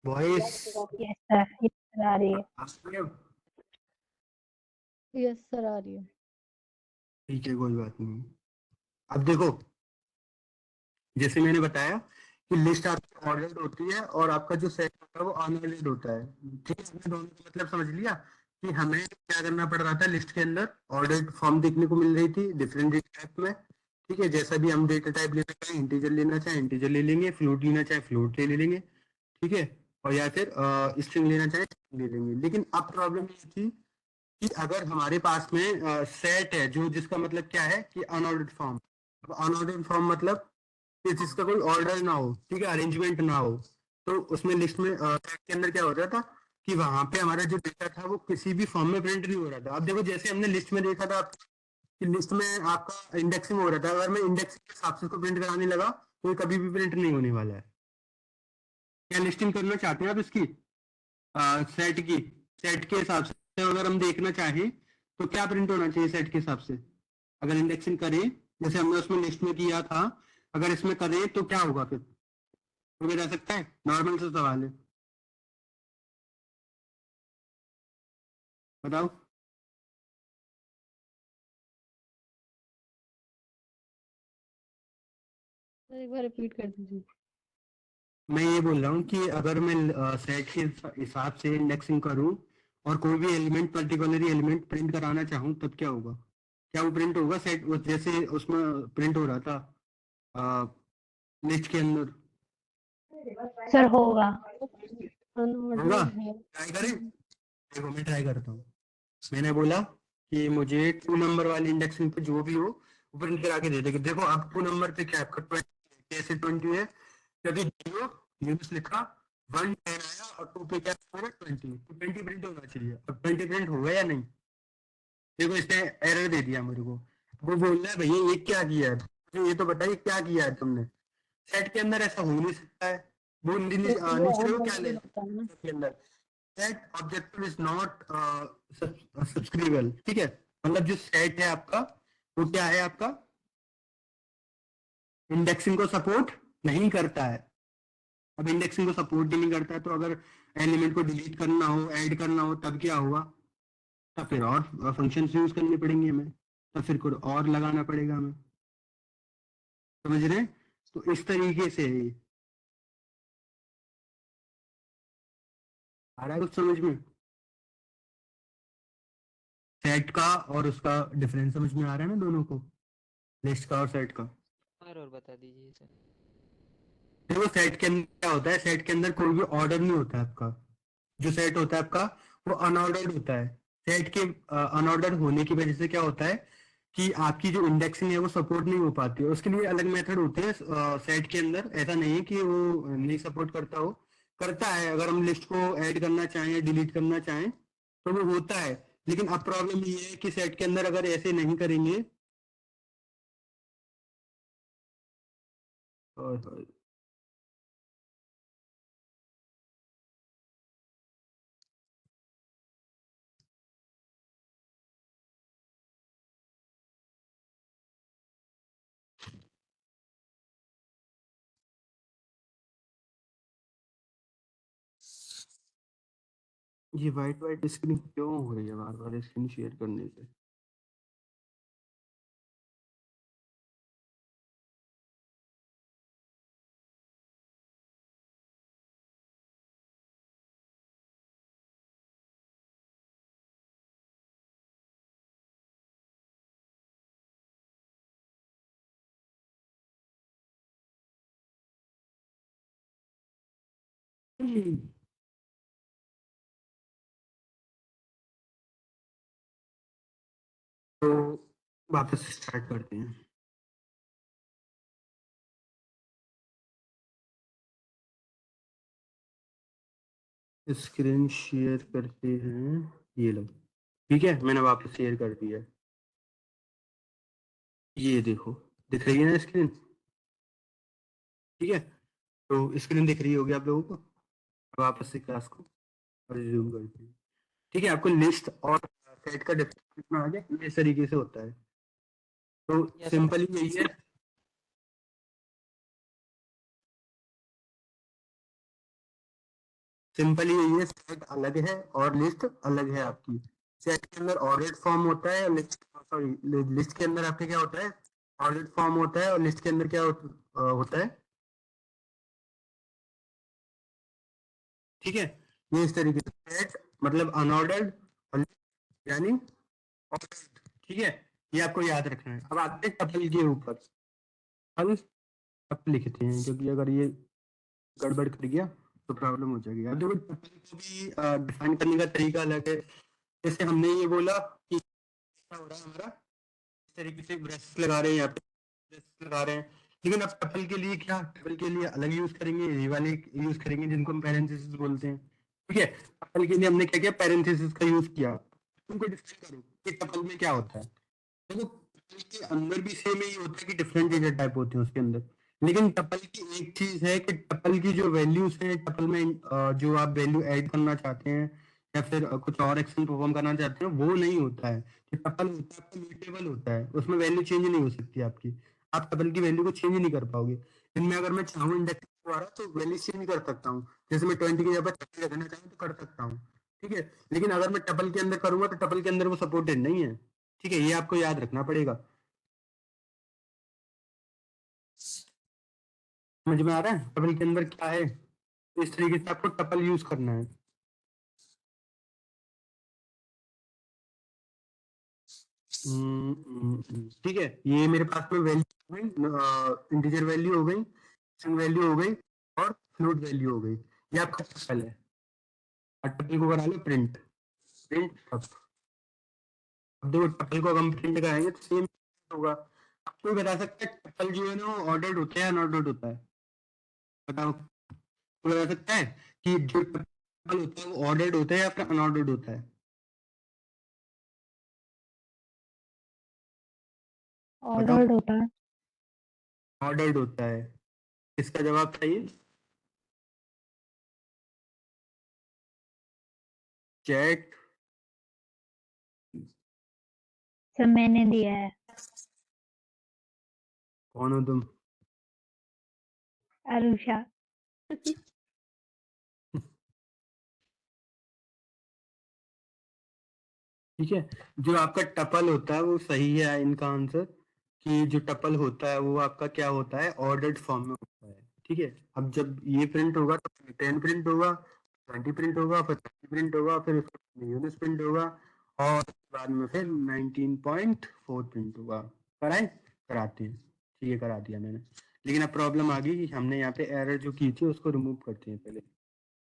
वॉइस यस सर, ये आ रही है। यस सर आ रही है। ठीक है, कोई बात नहीं। अब देखो, जैसे मैंने बताया कि लिस्ट आपकी ऑर्डर्ड होती है और आपका जो सेट होता है वो अनऑर्डर्ड होता है। ठीक है, हमने दोनों का मतलब समझ लिया कि हमें क्या करना पड़ रहा था, लिस्ट के अंदर ऑर्डर्ड फॉर्म देखने को मिल रही थी डिफरेंट डेटा टाइप में। ठीक है, जैसा भी हम डेटा टाइप लेना चाहें, इंटीजर लेना चाहें इंटीजर ले लेंगे, फ्लोट लेना चाहे फ्लोट ले लेंगे, ठीक है, और या फिर स्ट्रिंग लेना चाहे string ले लेंगे। लेकिन अब प्रॉब्लम ये थी कि अगर हमारे पास में सेट है जो, जिसका मतलब क्या है कि अनऑर्डर्ड फॉर्म। अनऑर्डर्ड फॉर्म मतलब कि जिसका कोई ऑर्डर ना हो, ठीक है, अरेंजमेंट ना हो, तो उसमें लिस्ट में टैग के अंदर क्या हो रहा था कि वहां पे हमारा जो डेटा था वो किसी भी फॉर्म में प्रिंट नहीं हो रहा था। अब देखो जैसे हमने लिस्ट में देखा था कि लिस्ट में आपका इंडेक्सिंग हो रहा था, अगर मैं इंडेक्सिंग के हिसाब से इसको प्रिंट कराने लगा तो ये कभी भी प्रिंट नहीं होने वाला है। क्या लिस्टिंग करना चाहते हैं आप इसकी सेट की? सेट के हिसाब से अगर हम देखना चाहें तो क्या प्रिंट होना चाहिए सेट के हिसाब से? अगर इंडेक्सिंग करें जैसे हमने उसमें लिस्ट में किया था, अगर इसमें करें तो क्या होगा फिर? तुम्हें जा सकता है? नॉर्मल सा सवाल है, बताओ। सर एक बार रिपीट कर दीजिए। मैं ये बोल रहा हूँ कि अगर मैं सेट के हिसाब से इंडेक्सिंग करूँ और कोई भी एलिमेंट, पर्टिकुलरली एलिमेंट प्रिंट कराना चाहूँ तब क्या होगा? क्या वो प्रिंट होगा सेट जैसे उसमें प्रिंट हो रहा था लिस्ट के अंदर? सर होगा। होगा? अनऑर्डर्ड है। ट्राई करें? देखो मैं ट्राई करता हूँ। मैंने बोला कि मुझे 2 नंबर वाली इंडेक्सिंग पे जो भी हो वो प्रिंट करा के दे देगा। देखो अब 2 नंबर पे क्या है आपका 20, कैसे 20 है? क्योंकि 0 यूनिट्स लिखा, 1 10 आया और 2 पे क्या आ रहा है 20, तो 20 प्रिंट होना चाहिए। अब 20 प्रिंट होगा या नहीं? देखो इसने एरर दे दिया मेरे को। वो बोल रहा है भैया ये क्या किया है, मुझे ये तो बताइए क्या किया है तुमने। सेट के अंदर ऐसा हो नहीं सकता है। वो नीचे देखो क्या ले होता है ना। के अंदर सेट ऑब्जेक्टिव इज नॉट सब्सक्रिबल, ठीक है, मतलब जो सेट है आपका वो क्या है आपका, इंडेक्सिंग को सपोर्ट नहीं करता है। अब इंडेक्सिंग को सपोर्ट ही नहीं करता है तो अगर एलिमेंट को डिलीट करना हो, ऐड करना हो तब क्या होगा? तब फिर और फंक्शन यूज करने पड़ेंगे हमें, तब फिर कोड और लगाना पड़ेगा हमें, समझ रहे हैं? तो इस तरीके से आ रहा है कुछ समझ में? सेट का और उसका डिफरेंस समझ में आ रहा है ना दोनों को, लिस्ट का और सेट का? और बता दीजिए सर। देखो सेट के अंदर क्या होता है, सेट के अंदर कोई भी ऑर्डर नहीं होता है आपका। जो सेट होता है आपका वो अनऑर्डर्ड होता है। सेट के अनऑर्डर्ड होने की वजह से क्या होता है कि आपकी जो इंडेक्सिंग है वो सपोर्ट नहीं हो पाती है। उसके लिए अलग मेथड होते हैं सेट के अंदर, ऐसा नहीं है कि वो नहीं सपोर्ट करता हो, करता है। अगर हम लिस्ट को ऐड करना चाहें या डिलीट करना चाहें तो वो होता है। लेकिन अब प्रॉब्लम ये है कि सेट के अंदर अगर ऐसे नहीं करेंगे और ये वाइट वाइट स्क्रीन क्यों हो रही है बार बार स्क्रीन शेयर करने से? तो वापस स्टार्ट करते हैं। स्क्रीन शेयर करते हैं, ये लो, ठीक है, मैंने वापस शेयर कर दिया है। ये देखो दिख रही है ना स्क्रीन? ठीक है, तो स्क्रीन दिख रही होगी आप लोगों को। वापस से क्लास को रिज्यूम करते हैं। ठीक है, आपको लिस्ट और सेट का डिफरेंस आ गया, इस तरीके से होता है। तो यस सर। सिंपली यही है, सिंपली यही है, सेट अलग है और लिस्ट अलग है आपकी। सेट के अंदर ऑर्डर्ड फॉर्म होता है, लिस्ट सॉरी लिस्ट के अंदर आपके क्या होता है, ऑर्डर्ड फॉर्म होता है, और लिस्ट के अंदर क्या होता है, ठीक है। ये इस तरीके से सेट मतलब अनऑर्डर्ड यानी ऑर्डर्ड, ठीक है, ये आपको याद रखना है। अब आते हैं टपल के ऊपर। हम टपल लिखते हैं क्योंकि अगर ये गड़बड़ कर गया तो प्रॉब्लम हो जाएगी। अब देखो टपल को भी डिफाइन करने का तरीका अलग है। जैसे हमने ये बोला कि क्या हो रहा है हमारा, इस तरीके से ब्रेसेस लगा रहे हैं, यहाँ पे ब्रेसेस लगा रहे हैं, लेकिन अब टपल के लिए क्या, टपल के लिए अलग यूज करेंगे, ये वाले यूज करेंगे जिनको हम पैरेंथेसिस बोलते हैं। ठीक है, टपल के लिए हमने क्या किया, पैरेंथेसिस का यूज किया। तुमको डिफाइन करो कि टपल में क्या होता है। देखो टपल के अंदर भी सेम ही होता है कि डिफरेंट डेटा टाइप होते हैं उसके अंदर, लेकिन टपल की एक चीज है कि टपल की जो वैल्यूज है, टपल में जो आप वैल्यू ऐड करना चाहते हैं या फिर कुछ और एक्शन परफॉर्म करना चाहते हैं, वो नहीं होता है। जो टपल होता है आपका म्यूटेबल होता है, उसमें वैल्यू चेंज नहीं हो सकती आपकी, आप टपल की वैल्यू को चेंज नहीं कर पाओगे। इनमें अगर मैं चाहूँ इंडेक्स द्वारा तो वैल्यू चेंज कर सकता हूँ, जैसे मैं 20 की जगह 30 रखना चाहूँ तो कर सकता हूँ। ठीक है, लेकिन अगर मैं टपल के अंदर करूंगा तो टपल के अंदर वो सपोर्टेड नहीं है। ठीक है, ये आपको याद रखना पड़ेगा। समझ में आ रहा है टपल के अंदर क्या है, तो इस तरीके से आपको टपल यूज करना है। ठीक है, ये मेरे पास में वैल्यू हो गई, इंटीजर वैल्यू हो गई, स्ट्रिंग वैल्यू हो गई और फ्लोट वैल्यू हो गई। ये आपका टपल है। और टपल को करा लो प्रिंट, प्रिंट अब देखो टपल को हम प्रिंट कराएंगे तो सेम होगा। अब कोई बता सकता है टपल जो है ना वो ऑर्डर्ड होता है या नॉट ऑर्डर्ड होता है, बताओ। कोई बता सकता है कि जो टपल होता है वो ऑर्डर्ड होता है या फिर अनऑर्डर्ड होता है? बताओ। ऑर्डर्ड होता है। ऑर्डर्ड होता है, इसका जवाब चाहिए चैट। सर मैंने दिया है। कौन हो तुम? अरुषा। ठीक है, जो आपका टपल होता है वो सही है इनका आंसर, कि जो टपल होता है वो आपका क्या होता है, ऑर्डर्ड फॉर्म में होता है। ठीक है, अब जब ये प्रिंट होगा तो 10 प्रिंट होगा, 20 प्रिंट होगा, फिर 30 प्रिंट होगा, फिर उसके यूनिट्स प्रिंट होगा और बाद में फिर 19.4 प्रिंट होगा। कराए, कराते हैं। ठीक है, करा दिया मैंने। लेकिन अब प्रॉब्लम आ गई कि हमने यहाँ पे एरर जो की थी उसको रिमूव करते हैं पहले।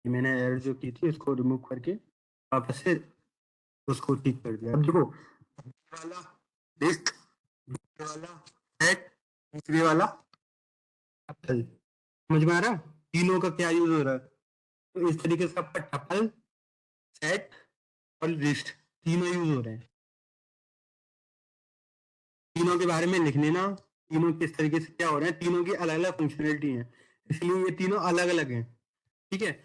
मैंने एरर जो की थी उसको रिमूव करके वापस से उसको ठीक कर दिया। अब देखो वाला लिस्ट, वाला सेट, तीसरे वाला टपल, समझ में आ रहा है तीनों का क्या यूज हो रहा है? तो इस तरीके से आपका टपल, सेट और लिस्ट तीनों यूज हो रहे हैं। तीनों के बारे में लिख लेना, तीनों किस तरीके से क्या हो रहे हैं, तीनों की अलग अलग फंक्शनलिटी है, इसलिए ये तीनों अलग अलग हैं। ठीक है,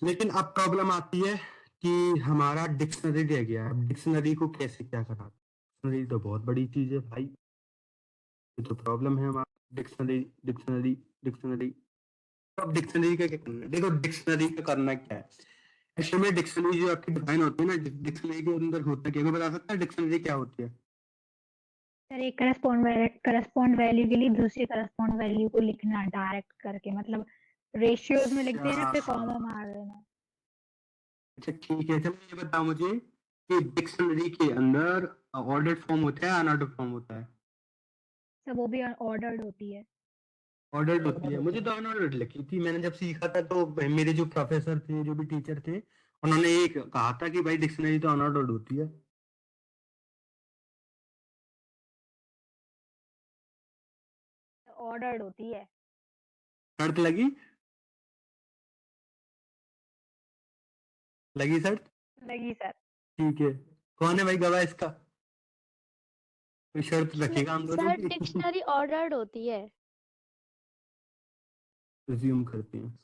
लेकिन अब प्रॉब्लम आती है कि हमारा डिक्शनरी रह गया है। अब डिक्शनरी को कैसे क्या करा, डिक्शनरी तो बहुत बड़ी चीज है भाई, ये तो प्रॉब्लम है हमारा। डिक्शनरी डिक्शनरी डिक्शनरी, तो अब डिक्शनरी का क्या करना है? देखो डिक्शनरी का करना क्या है, एक्चुअली में डिक्शनरी जो आपकी डिफाइन होती है ना, डिक्शनरी के अंदर होता है क्या, कोई बता सकता है डिक्शनरी क्या होती है? सर एक करस्पॉन्ड वैल्यू के लिए दूसरी करस्पॉन्ड वैल्यू को लिखना डायरेक्ट करके, मतलब रेशियोज में लिख देना फिर कॉमा मार देना। अच्छा ठीक है, चलो ये बताओ मुझे कि डिक्शनरी के अंदर ऑर्डर्ड फॉर्म होता है अनऑर्डर्ड फॉर्म होता है? सर वो भी ऑर्डर्ड होती है। ऑर्डर्ड होती है, मुझे तो अनऑर्डर्ड लिखी थी। मैंने जब सीखा था तो मेरे जो प्रोफेसर थे, जो भी टीचर थे, उन्होंने ये कहा था कि भाई डिक्शनरी तो अनऑर्डर्ड होती है। ऑर्डर्ड होती है। शर्त लगी, लगी शर्त? लगी सर। ठीक है, कौन है भाई गवाह इसका, कोई शर्त रखेगा हम दोनों सर की? डिक्शनरी ऑर्डर्ड होती है। रिज्यूम करते हैं।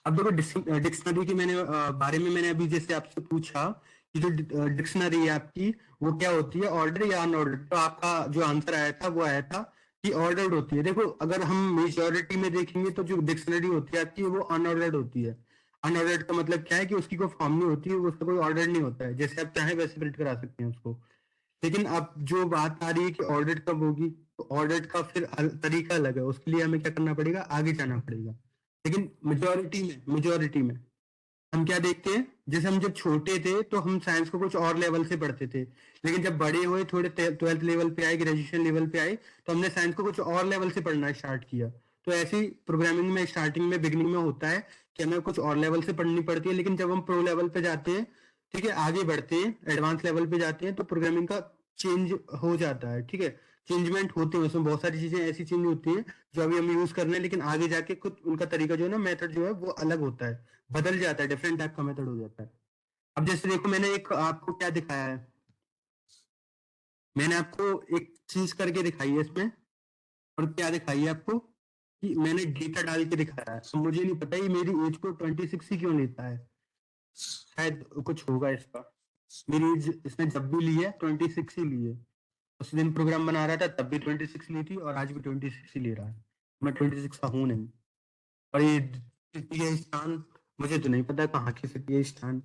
अब देखो डिक्शनरी के मैंने बारे में मैंने अभी जैसे आपसे पूछा कि जो डिक्शनरी है आपकी वो क्या होती है, ऑर्डर या अनऑर्डर, तो आपका जो आंसर आया था वो आया था कि ऑर्डर्ड होती है। देखो अगर हम मेजोरिटी में देखेंगे तो जो डिक्शनरी होती है आपकी वो अनऑर्डर्ड होती है। अनऑर्डर्ड का मतलब क्या है कि उसकी कोई फॉर्म नहीं होती है, उसका कोई ऑर्डर नहीं होता है, जैसे आप चाहें वैसे प्रिंट करा सकते हैं उसको। लेकिन अब जो बात आ रही है कि ऑर्डर कब होगी, तो ऑर्डर का फिर तरीका अलग है, उसके लिए हमें क्या करना पड़ेगा, आगे जाना पड़ेगा। लेकिन मेजोरिटी में हम क्या देखते हैं, जैसे हम जब छोटे थे तो हम साइंस को कुछ और लेवल से पढ़ते थे, लेकिन जब बड़े हुए, थोड़े 12th लेवल पे आए, ग्रेजुएशन लेवल पे आए, तो हमने साइंस को कुछ और लेवल से पढ़ना स्टार्ट किया। तो ऐसे ही प्रोग्रामिंग में स्टार्टिंग में, बिगनिंग में होता है कि हमें कुछ और लेवल से पढ़नी पड़ती है, लेकिन जब हम प्रो लेवल पे जाते हैं, ठीक है, आगे बढ़ते हैं, एडवांस लेवल पे जाते हैं, तो प्रोग्रामिंग का चेंज हो जाता है, ठीक है, चेंजमेंट होते हैं उसमें, बहुत सारी चीजें ऐसी चेंज होती हैं जो अभी हम यूज कर रहे हैं, लेकिन आगे जाके कुछ उनका तरीका जो है ना, मेथड जो है वो अलग होता है, बदल जाता है, डिफरेंट टाइप का मेथड हो जाता है। अब जैसे देखो, मैंने एक आपको क्या दिखाया है, मैंने आपको एक चीज करके दिखाई है इसमें, और क्या दिखाई है आपको कि मैंने डेटा डाल के दिखाया है। तो मुझे नहीं पता ये मेरी एज को 26 ही क्यों लेता है, शायद कुछ होगा इसका। मेरी एज इसने जब भी ली है 26 ही ली है, उस दिन प्रोग्राम बना रहा था तब भी 26 ली थी, और आज भी 26 ही ले रहा है। मैं 26 का हूँ नहीं। और ये सिटी है स्थान, मुझे तो नहीं पता कहाँ की सिटी है स्थान।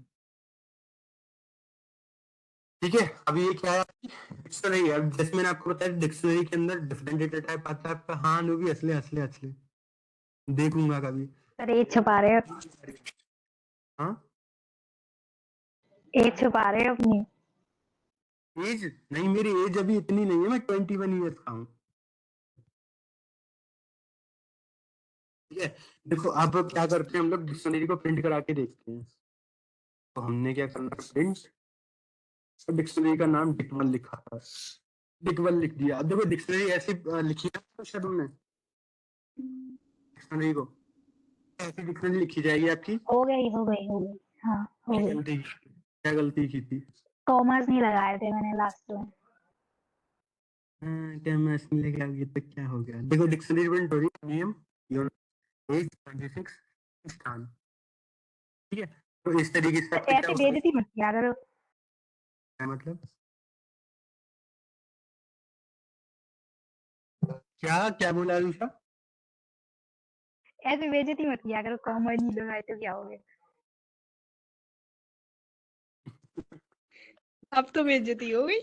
ठीक है, अब ये क्या है, डिक्शनरी है। अब जैसे मैंने आपको बताया, डिक्शनरी के अंदर डिफरेंट डेटा टाइप आता है आपका। हाँ नो भी असले असले असले देखूंगा कभी। सर एज छुपा रहे हो, हाँ, एज छुपा रहे हो अपनी। एज नहीं, मेरी एज अभी इतनी नहीं है, मैं 21 ईयर्स का हूँ। ठीक है, देखो अब क्या करते हैं हम लोग, डिक्शनरी को प्रिंट करा के देखते हैं। तो हमने क्या करना है, प्रिंट, तो डिक्शनरी का नाम डिकवल लिखा था, डिकवल लिख दिया। अब देखो डिक्शनरी ऐसी लिखी है तो शायद हमने डिक्शनरी को ऐसी डिक्शनरी लिखी जाएगी आपकी। हो गई हो गई हो गई, हाँ हो क्या गई। गलती, क्या गलती की थी? कॉमर्स नहीं लगाए थे मैंने लास्ट में। क्या मैं इसमें लेके आ गई तो क्या हो गया? देखो डिक्शनरी प्रिंट हो रही है, नेम, योर एज 26, स्थान। ठीक है, तो इस तरीके से आपका क्या ऐसे होगा, बेइज्जती मत किया करो, क्या मतलब, क्या क्या बोला अनुषा? ऐसे बेइज्जती मत किया करो, कॉमर्स नहीं लगाए तो क्या हो गया। अब तो बेइज्जती हो गई।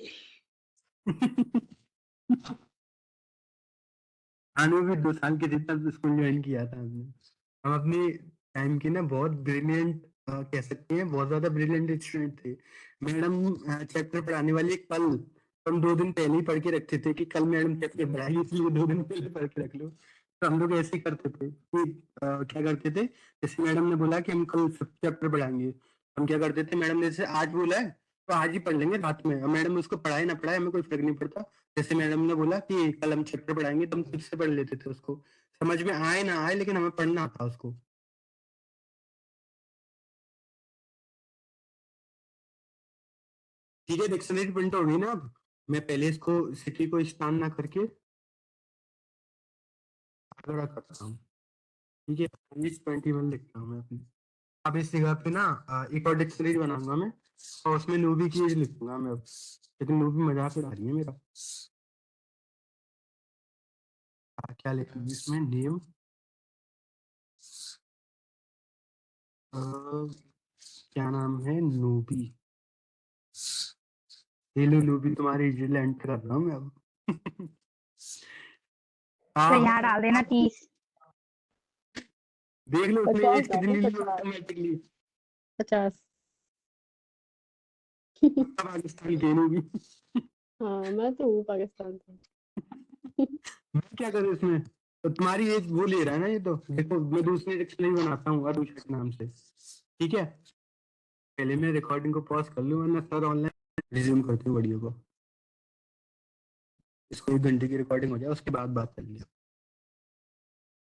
आने भी 2 साल के थे तब स्कूल ज्वाइन किया था हमने। हम अपनी टाइम की ना बहुत ब्रिलियंट, कह सकते हैं बहुत ज्यादा ब्रिलियंट स्टूडेंट थे। मैडम चैप्टर पढ़ाने वाली एक पल हम 2 दिन पहले ही पढ़ के रखते थे कि कल मैडम चैप्टर पढ़ाएगी, इसलिए 2 दिन पहले पढ़ के रख लो। तो हम लोग ऐसे ही करते थे कि क्या करते थे, जैसे मैडम ने बोला कि हम कल सब चैप्टर पढ़ाएंगे, हम क्या करते थे, मैडम ने जैसे 8 बोला है तो आज ही पढ़ लेंगे रात में, और मैडम उसको पढ़ाए ना पढ़ाए हमें कोई फर्क नहीं पड़ता। जैसे मैडम ने बोला कि कल हम चैप्टर पढ़ाएंगे तो हम खुद से पढ़ लेते थे उसको, समझ में आए ना आए लेकिन हमें पढ़ना था उसको। ठीक है, डिक्शनरी प्रिंट हो गई ना। अब मैं पहले इसको सिटी को स्थान ना करके आगरा करता हूँ। ठीक है, 21 लिखता हूँ मैं अपनी। अब इस जगह पे ना एक और डिक्शनरी बनाऊंगा मैं, और उसमें नूबी की एज लिखूंगा मैं अब, लेकिन नूबी मजाक उड़ा रही है मेरा। क्या लिखूंगी इसमें, नेम, क्या नाम है, नूबी। हेलो नूबी, तुम्हारी एज एंटर कर रहा हूँ मैं अब। तो हाँ यहाँ डाल देना 30। देख लो उसने 50 एज कितनी ली 50 ऑटोमेटिकली। 50। पाकिस्तान के नूबी। हाँ मैं तो हूँ पाकिस्तान से। मैं क्या करूँ इसमें, तो तुम्हारी एज वो ले रहा है ना, ये तो देखो मैं दूसरी डिक्शनरी बनाता हूँ अनुषा के नाम से। ठीक है, पहले मैं रिकॉर्डिंग को पॉज कर लूँ, वरना सर ऑनलाइन रिज्यूम करते हैं वीडियो को। इसको 1 घंटे की रिकॉर्डिंग हो जाए उसके बाद बात करेंगे।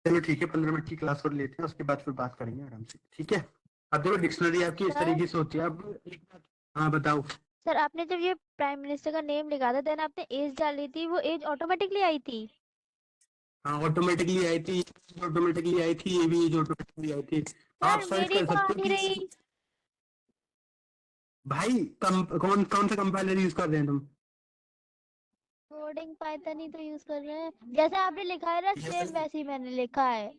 चलो ठीक है, 15 मिनट की क्लास और लेते हैं, उसके बाद फिर बात करेंगे आराम से। ठीक है, अब देखो डिक्शनरी आपकी इस सर तरीके से होती है। अब हाँ बताओ। सर आपने जब ये प्राइम मिनिस्टर का नेम लिखा था देन आपने एज डाली थी, वो एज ऑटोमेटिकली आई थी। हाँ ऑटोमेटिकली आई थी, ऑटोमेटिकली आई थी, ये भी एज ऑटोमेटिकली आई थी। आप सर सर्च मेरी कर तो आ सकते हो नहीं कि रही। भाई कौन कौन सा कंपाइलर यूज कर रहे हैं तुम? कोडिंग पाइथन ही तो यूज कर रहे हैं, जैसे आपने लिखा है ना सेम वैसे ही मैंने लिखा है।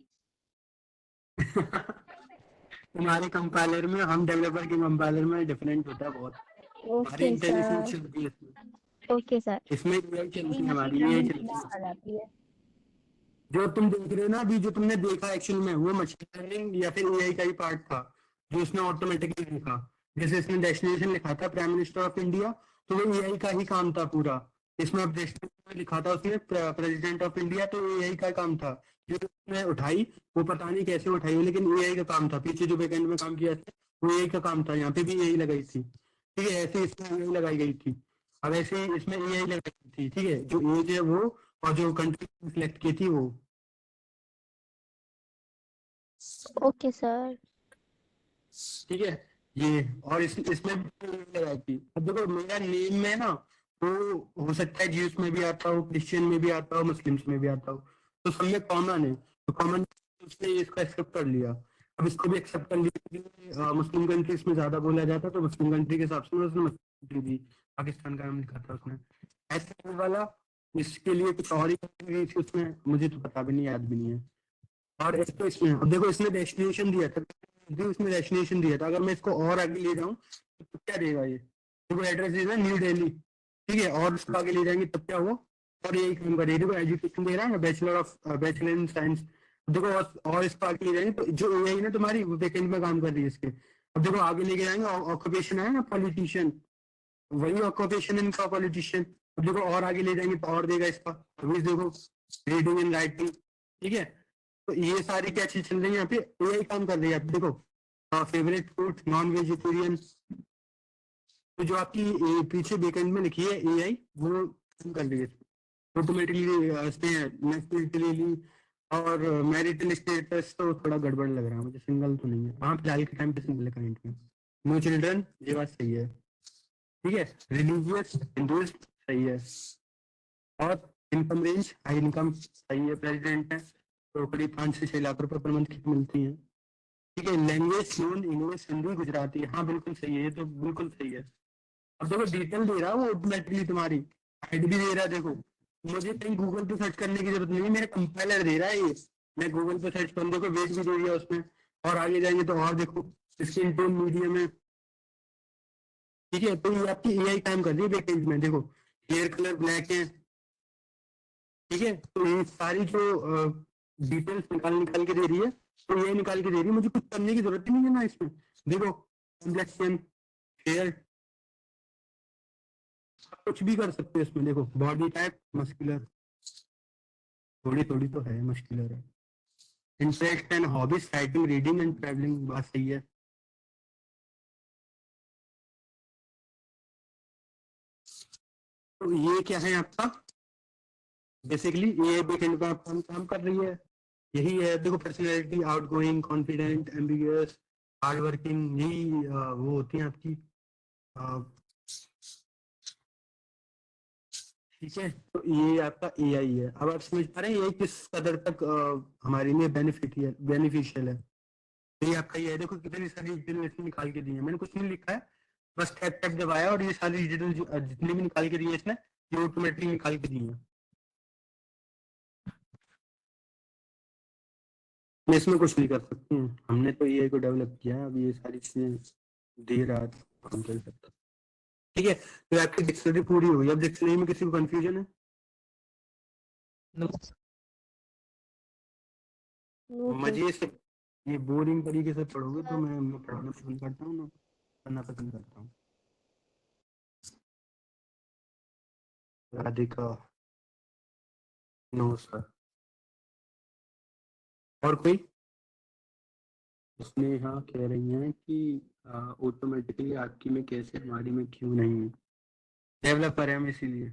तुम्हारे कंपाइलर में, हम डेवलपर के कंपाइलर में डिफरेंट होता है बहुत। हमारी ओके इंटेलिजेंस सर। चलती है इसमें, ओके सर। इसमें एआई चलती है, मशीन हमारी एआई लर्निंग की चलती बात है। आ जाती है। जो तुम देख रहे हो ना अभी, जो तुमने देखा एक्चुअल में, वो मशीन लर्निंग या फिर एआई का ही पार्ट था, जो उसने ऑटोमेटिकली लिखा। जैसे इसमें डेस्टिनेशन लिखा था प्राइम मिनिस्टर ऑफ इंडिया, तो वो एआई का ही काम था पूरा। इसमें अब डेस्टिनेशन लिखा था उसने प्रेसिडेंट ऑफ इंडिया, तो एआई का काम था। जो उसने उठाई वो पता नहीं कैसे उठाई, लेकिन एआई का काम था। पीछे जो बैकएंड में काम किया था वो एआई का काम था, यहाँ पे भी एआई लगाई थी। ठीक है, ऐसे इसमें एआई लगाई गई थी। अब ऐसे ही इसमें एआई लगाई थी, ठीक है, जो एज है वो और जो कंट्री सिलेक्ट की थी वो। Okay sir. ठीक है, ये और इसमें भी लगाई थी। अब देखो मेरा नेम में ना, वो हो सकता है ज्यूस में भी आता हो, क्रिश्चियन में भी आता हो, मुस्लिम्स में भी आता हो, तो सब में कॉमन है, तो कॉमन उसने इसको एक्सेप्ट कर लिया। अब इसको भी एक्सेप्ट कर लिया कि मुस्लिम कंट्रीज में ज्यादा बोला जाता, तो मुस्लिम कंट्री के हिसाब से उसने मुस्लिम कंट्री दी, पाकिस्तान का नाम लिखा था उसने। ऐसे वाला इसके लिए कुछ और ही country थी उसमें, मुझे तो पता भी नहीं, याद भी नहीं है। और इसको इसमें अब देखो इसने डेस्टिनेशन दिया था, जो इसमें डेस्टिनेशन दिया था, अगर मैं इसको और आगे ले जाऊं तो क्या देगा ये, देखो एड्रेस दे रहा है न्यू दिल्ली, ठीक है, और उसको आगे ले जाएंगे तब क्या हुआ, और यही काम करिए, देखो एजुकेशन दे रहा है ना, बैचलर इन साइंस, देखो और इसको आगे ले जाएंगे, तो जो एआई ना तुम्हारी बैकएंड में काम कर रही है इसके, अब देखो आगे लेके जाएंगे, ऑक्यूपेशन है ना पॉलिटिशियन, वही ऑक्यूपेशन इनका पॉलिटिशियन, अब देखो और आगे ले जाएंगे तो और देगा इसका, अभी देखो रीडिंग एंड राइटिंग, ठीक है, तो ये सारी क्या चीज चल रही है यहाँ पे, एआई काम कर रही है। अब देखो फेवरेट फूड नॉन वेजिटेरियन, तो जो आपकी पीछे बैकएंड में लिखी है एआई, वो काम कर रही है ऑटोमेटिकली, इसने नेशनलिटी ले ली, और मैरिटल स्टेटस तो थोड़ा गड़बड़ लग रहा है मुझे, सिंगल तो नहीं है वहाँ फिलहाल के टाइम पे, सिंगल है करंट में, नो चिल्ड्रन, ये बात सही है, ठीक है, रिलीजियस हिंदुइस्ट सही है, और इनकम रेंज हाई इनकम सही है, प्रेसिडेंट है तो करीब 5 से 6 लाख रुपए पर मंथ की मिलती है, ठीक है, language fluent English Hindi Gujarati, हाँ बिल्कुल सही है, ये तो बिल्कुल सही है। अब देखो डिटेल दे रहा है वो ऑटोमेटिकली, तुम्हारी हाइट भी दे रहा है, देखो मुझे कहीं गूगल पे सर्च करने की जरूरत नहीं है, मेरा कंपाइलर दे रहा है ये, मैं गूगल पे सर्च करूँ, देखो वेट भी दे दिया उसमें, और आगे जाएंगे तो और देखो स्क्रीन टोन मीडियम है, ठीक है, तो ये आपकी एआई काम कर रही है बैकएंड में, देखो हेयर कलर ब्लैक है, ठीक है, तो ये सारी जो डिटेल्स निकाल निकाल के दे रही है, तो ये निकाल के दे रही है, मुझे कुछ करने की जरूरत ही नहीं है ना इसमें, देखो कॉम्प्लेक्शन हेयर, कुछ भी कर सकते हो इसमें, देखो बॉडी टाइप मस्कुलर, थोड़ी थोड़ी तो है मस्कुलर है, interest and hobbies writing reading and travelling, बात सही है। तो ये क्या है आपका, बेसिकली ये बैकएंड पे आप काम कर रही है, यही है, देखो personality outgoing confident ambiguous hard working, यही वो होती है आपकी, ठीक है, तो ये आपका एआई है। अब आप समझ पा रहे हैं ये किस कदर तक हमारे लिए बेनिफिशियल है, तो ये आपका ये है, देखो कितनी सारी डिटेल इसने निकाल के दी है, मैंने कुछ नहीं लिखा है, बस टैप टैप दबाया और ये सारी डिटेल जितनी भी निकाल के दी है इसने, ये ऑटोमेटिकली निकाल के दी है, मैं इसमें कुछ नहीं कर सकती हूँ, हमने तो एआई को डेवलप किया है, अब ये सारी चीजें दे रहा है तो हम कर सकते हैं। ठीक है, तो आपकी डिक्शनरी पूरी हुई, अब डिक्शनरी में किसी को कंफ्यूजन है? No no sir. मजे से ये बोरिंग तरीके से पढ़ोगे तो मैं पढ़ना पसंद करता हूँ ना, पढ़ना पसंद करता हूँ। राधिका नो सर, और कोई? स्नेहा कह रही हैं कि ऑटोमेटिकली आपकी में कैसे हमारी में क्यों नहीं है, डेवलपर है हम इसीलिए।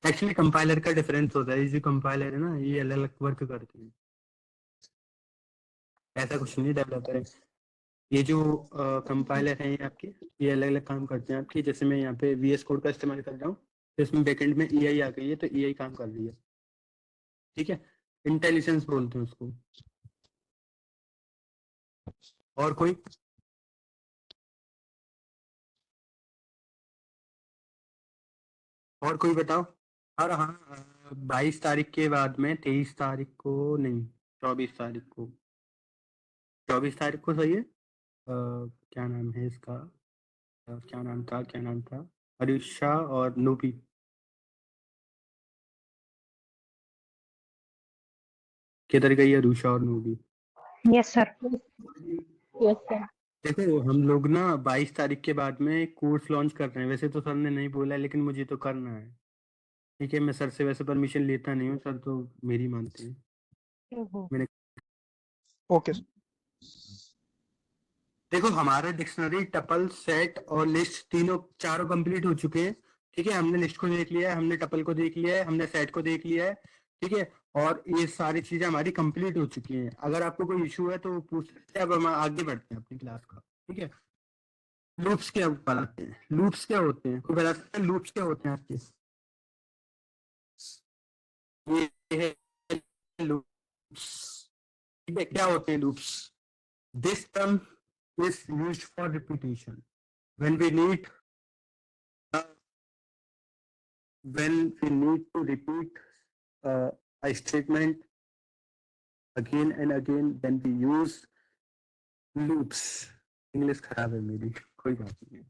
एक्चुअली कंपाइलर का डिफरेंस होता है, ये जो कंपाइलर है ना ये अलग अलग वर्क करते हैं, ऐसा कुछ नहीं, डेवलपर है ये जो कंपाइलर है ये आपके, ये अलग अलग काम करते हैं आपके, जैसे मैं यहाँ पे VS कोड का इस्तेमाल कर रहा हूँ, तो इसमें बैकएंड में एआई आ गई है, तो एआई काम कर रही है, ठीक है, इंटेलिजेंस बोलते हैं उसको। और कोई? और कोई बताओ। और हाँ 22 तारीख के बाद में 23 तारीख को नहीं, 24 तारीख को, 24 तारीख को सही है, क्या नाम है इसका, क्या नाम था, अरिशा और नूबी, किधर गई अरुषा और noobie? Yes sir. Yes sir. देखो हम लोग ना 22 तारीख के बाद में कोर्स लॉन्च कर रहे हैं, वैसे तो सर ने नहीं बोला लेकिन मुझे तो करना है, ठीक है, मैं सर से वैसे परमिशन लेता नहीं हूँ, सर तो मेरी मानते हैं, मैंने ओके देखो हमारा डिक्शनरी, टपल, सेट और लिस्ट तीनों चारों कंप्लीट हो चुके हैं। ठीक है, हमने लिस्ट को देख लिया है, हमने टपल को देख लिया है, हमने सेट को देख लिया है। ठीक है, और ये सारी चीजें हमारी कंप्लीट हो चुकी हैं। अगर आपको कोई इशू है तो पूछ सकते हैं। अब हम आगे बढ़ते हैं अपनी क्लास का। ठीक है, लूप्स क्या बताते हैं, लूप्स क्या होते हैं, कोई बता सकता है लूप्स क्या होते हैं आपके? ये है लूप्स। ठीक है, क्या होते हैं loops? This term is used for repetition when we need when we need to repeat a statement again and again, then we use loops. English खराब है मेरी, कोई बात नहीं।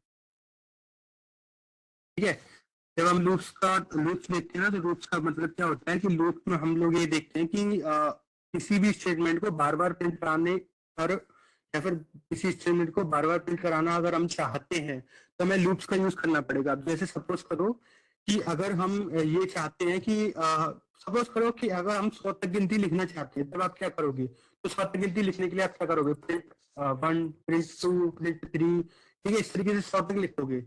ठीक है, जब हम लूप्स देखते हैं ना, तो लूप्स का मतलब क्या होता है कि लूप्स में हम लोग ये देखते हैं कि किसी भी स्टेटमेंट को बार बार प्रिंट कराने पर, या फिर किसी स्टेटमेंट को बार बार प्रिंट कराना अगर हम चाहते हैं तो हमें लूप्स का यूज करना पड़ेगा। अब जैसे सपोज करो कि अगर हम ये चाहते हैं कि सपोज करो कि अगर हम 100 तक गिनती लिखना चाहते हैं, तब आप क्या करोगे? तो 100 तक गिनती लिखने के लिए आप क्या करोगे? Print 1, print 2, print 3। ठीक है, इस तरीके से 100 तक लिखोगे।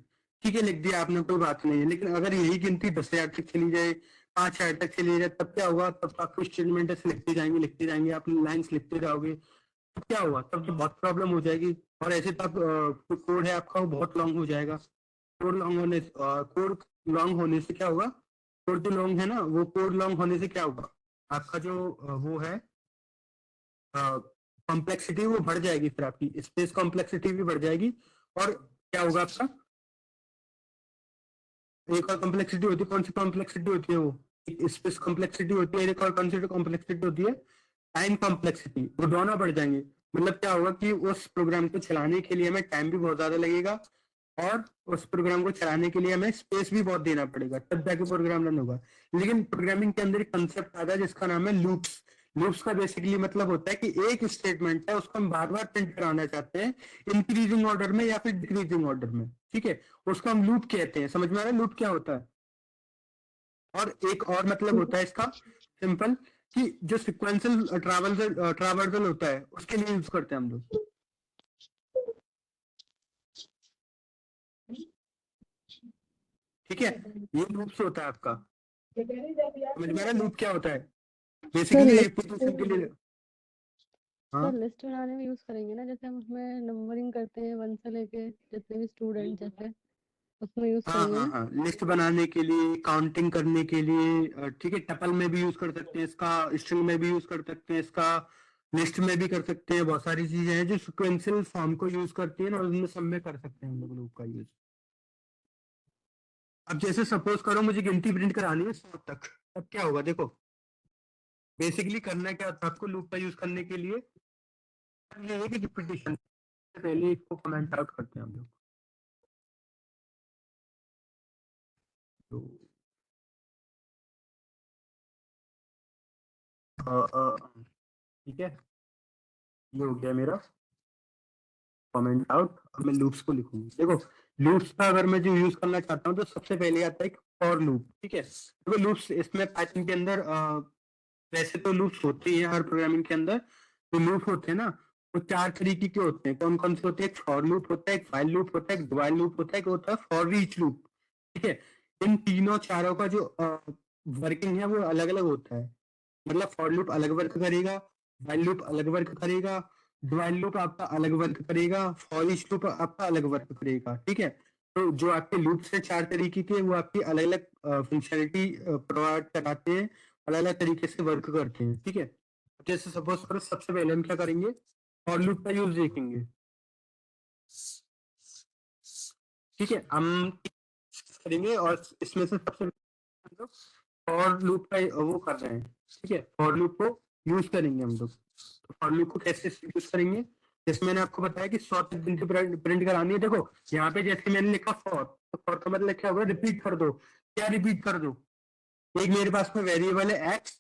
ठीक है, लिख दिया आपने, कोई बात नहीं है। लेकिन अगर यही गिनती 10,000 तक चली जाए, 5,000 तक चली जाए, तब क्या होगा? तब तो आपको स्टेटमेंट ऐसे लिखते जाएंगे, आप लाइन्स लिखते जाओगे। तब क्या होगा? तब तो बहुत प्रॉब्लम हो जाएगी। और ऐसे तब कोड है आपका वो बहुत लॉन्ग हो जाएगा। कोड लॉन्ग होने से क्या होगा? कोड जो लॉन्ग है ना, वो कोड लॉन्ग होने से क्या होगा? आपका जो वो है कॉम्प्लेक्सिटी, वो बढ़ जाएगी। फिर आपकी स्पेस कॉम्प्लेक्सिटी भी बढ़ जाएगी। और क्या होगा आपका? एक और कॉम्प्लेक्सिटी होती है, कौन सी कॉम्प्लेक्सिटी होती है? वो स्पेस कॉम्प्लेक्सिटी होती है। एक और कौन सी कॉम्प्लेक्सिटी होती है? Time complexity. वो दोनों बढ़ जाएंगे। मतलब क्या होगा कि उस प्रोग्राम को चलाने के लिए हमें टाइम भी बहुत ज्यादा लगेगा, और उस प्रोग्राम को चलाने के लिए हमें स्पेस भी बहुत देना पड़ेगा, तब जाके प्रोग्राम रन होगा। लेकिन प्रोग्रामिंग के अंदर एक कंसेप्ट आता है जिसका नाम है लूप्स। लूप्स का बेसिकली मतलब होता है कि एक स्टेटमेंट है, उसको हम बार बार प्रिंट कराना चाहते हैं, इंक्रीजिंग ऑर्डर में या फिर डिक्रीजिंग ऑर्डर में। ठीक है, उसको हम लूप कहते हैं। समझ में आ रहा है लूप क्या होता है? और एक और मतलब होता है इसका, सिंपल, कि जो सिक्वेंशियल ट्रावर्सल होता है, उसके लिए यूज करते हैं हम लोग। ठीक है, ये लूप्स होता है आपका। समझ में आ रहा है लूप क्या होता है? बेसिकली रिपीटेशन के लिए। हाँ, सर लिस्ट बनाने में यूज करेंगे ना, जैसे हम उसमें नंबरिंग करते हैं 1 से लेके जितने भी स्टूडेंट जैसे, उसमें यूज हाँ, करेंगे हाँ, ना। हाँ, लिस्ट बनाने के लिए, काउंटिंग करने के लिए। ठीक है, टपल में भी यूज कर सकते हैं इसका, स्ट्रिंग में भी यूज कर सकते हैं इसका, लिस्ट में भी कर सकते हैं। बहुत सारी चीजें हैं जो सिक्वेंशियल फॉर्म को यूज करती हैं, और उनमें सब में कर सकते हैं हम लोग लूप का यूज। अब जैसे सपोज करो मुझे गिनती प्रिंट करानी है 100 तक, तब क्या होगा? देखो बेसिकली करना क्या होता है आपको लूप का यूज करने के लिए? ये है कि रिपीटेशन। पहले इसको कमेंट आउट करते हैं हम लोग। तो ठीक है, ये हो गया मेरा कमेंट आउट। अब मैं लूप्स को लिखूंगा। देखो लूप्स का अगर मैं जो यूज करना चाहता हूँ, तो सबसे पहले आता है एक फॉर लूप। ठीक है, देखो लूप्स इसमें पाइथन के अंदर वैसे तो लूप्स होते ही हैं हर प्रोग्रामिंग के अंदर। तो लूप होते हैं ना, वो 4 तरीके के होते हैं। कौन कौन से होते हैं? एक फॉर लूप होता है, एक व्हाइल लूप होता है, एक डू लूप होता है, एक होता है फॉर ईच लूप। ठीक है, इन तीनों चारों का जो वर्किंग है वो अलग अलग होता है। मतलब फॉर लूप अलग वर्क करेगा, व्हाइल लूप अलग वर्क करेगा, डुअल लूप आपका अलग वर्क करेगा, फॉर ईच लूप आपका अलग वर्क करेगा। ठीक है, तो जो आपके लूप्स है 4 तरीके के, वो आपकी अलग अलग फंक्शनलिटी प्रोवाइड कराते हैं, अलग अलग तरीके से वर्क करते हैं। ठीक है, जैसे सपोज करो सबसे पहले हम क्या करेंगे? फॉर लूप का यूज देखेंगे। ठीक है, हम करेंगे, और इसमें से सबसे फॉर लूप का वो कर रहे हैं। ठीक है, फॉर लूप को यूज करेंगे हम लोग। तो फॉर लूप को कैसे यूज करेंगे? जैसे मैंने आपको बताया कि 100 तक गिनती प्रिंट करानी है। देखो यहाँ पे जैसे मैंने लिखा फॉर, तो फॉर का मतलब क्या होगा? रिपीट कर दो। क्या रिपीट कर दो? एक मेरे पास में वेरिएबल है एक्स।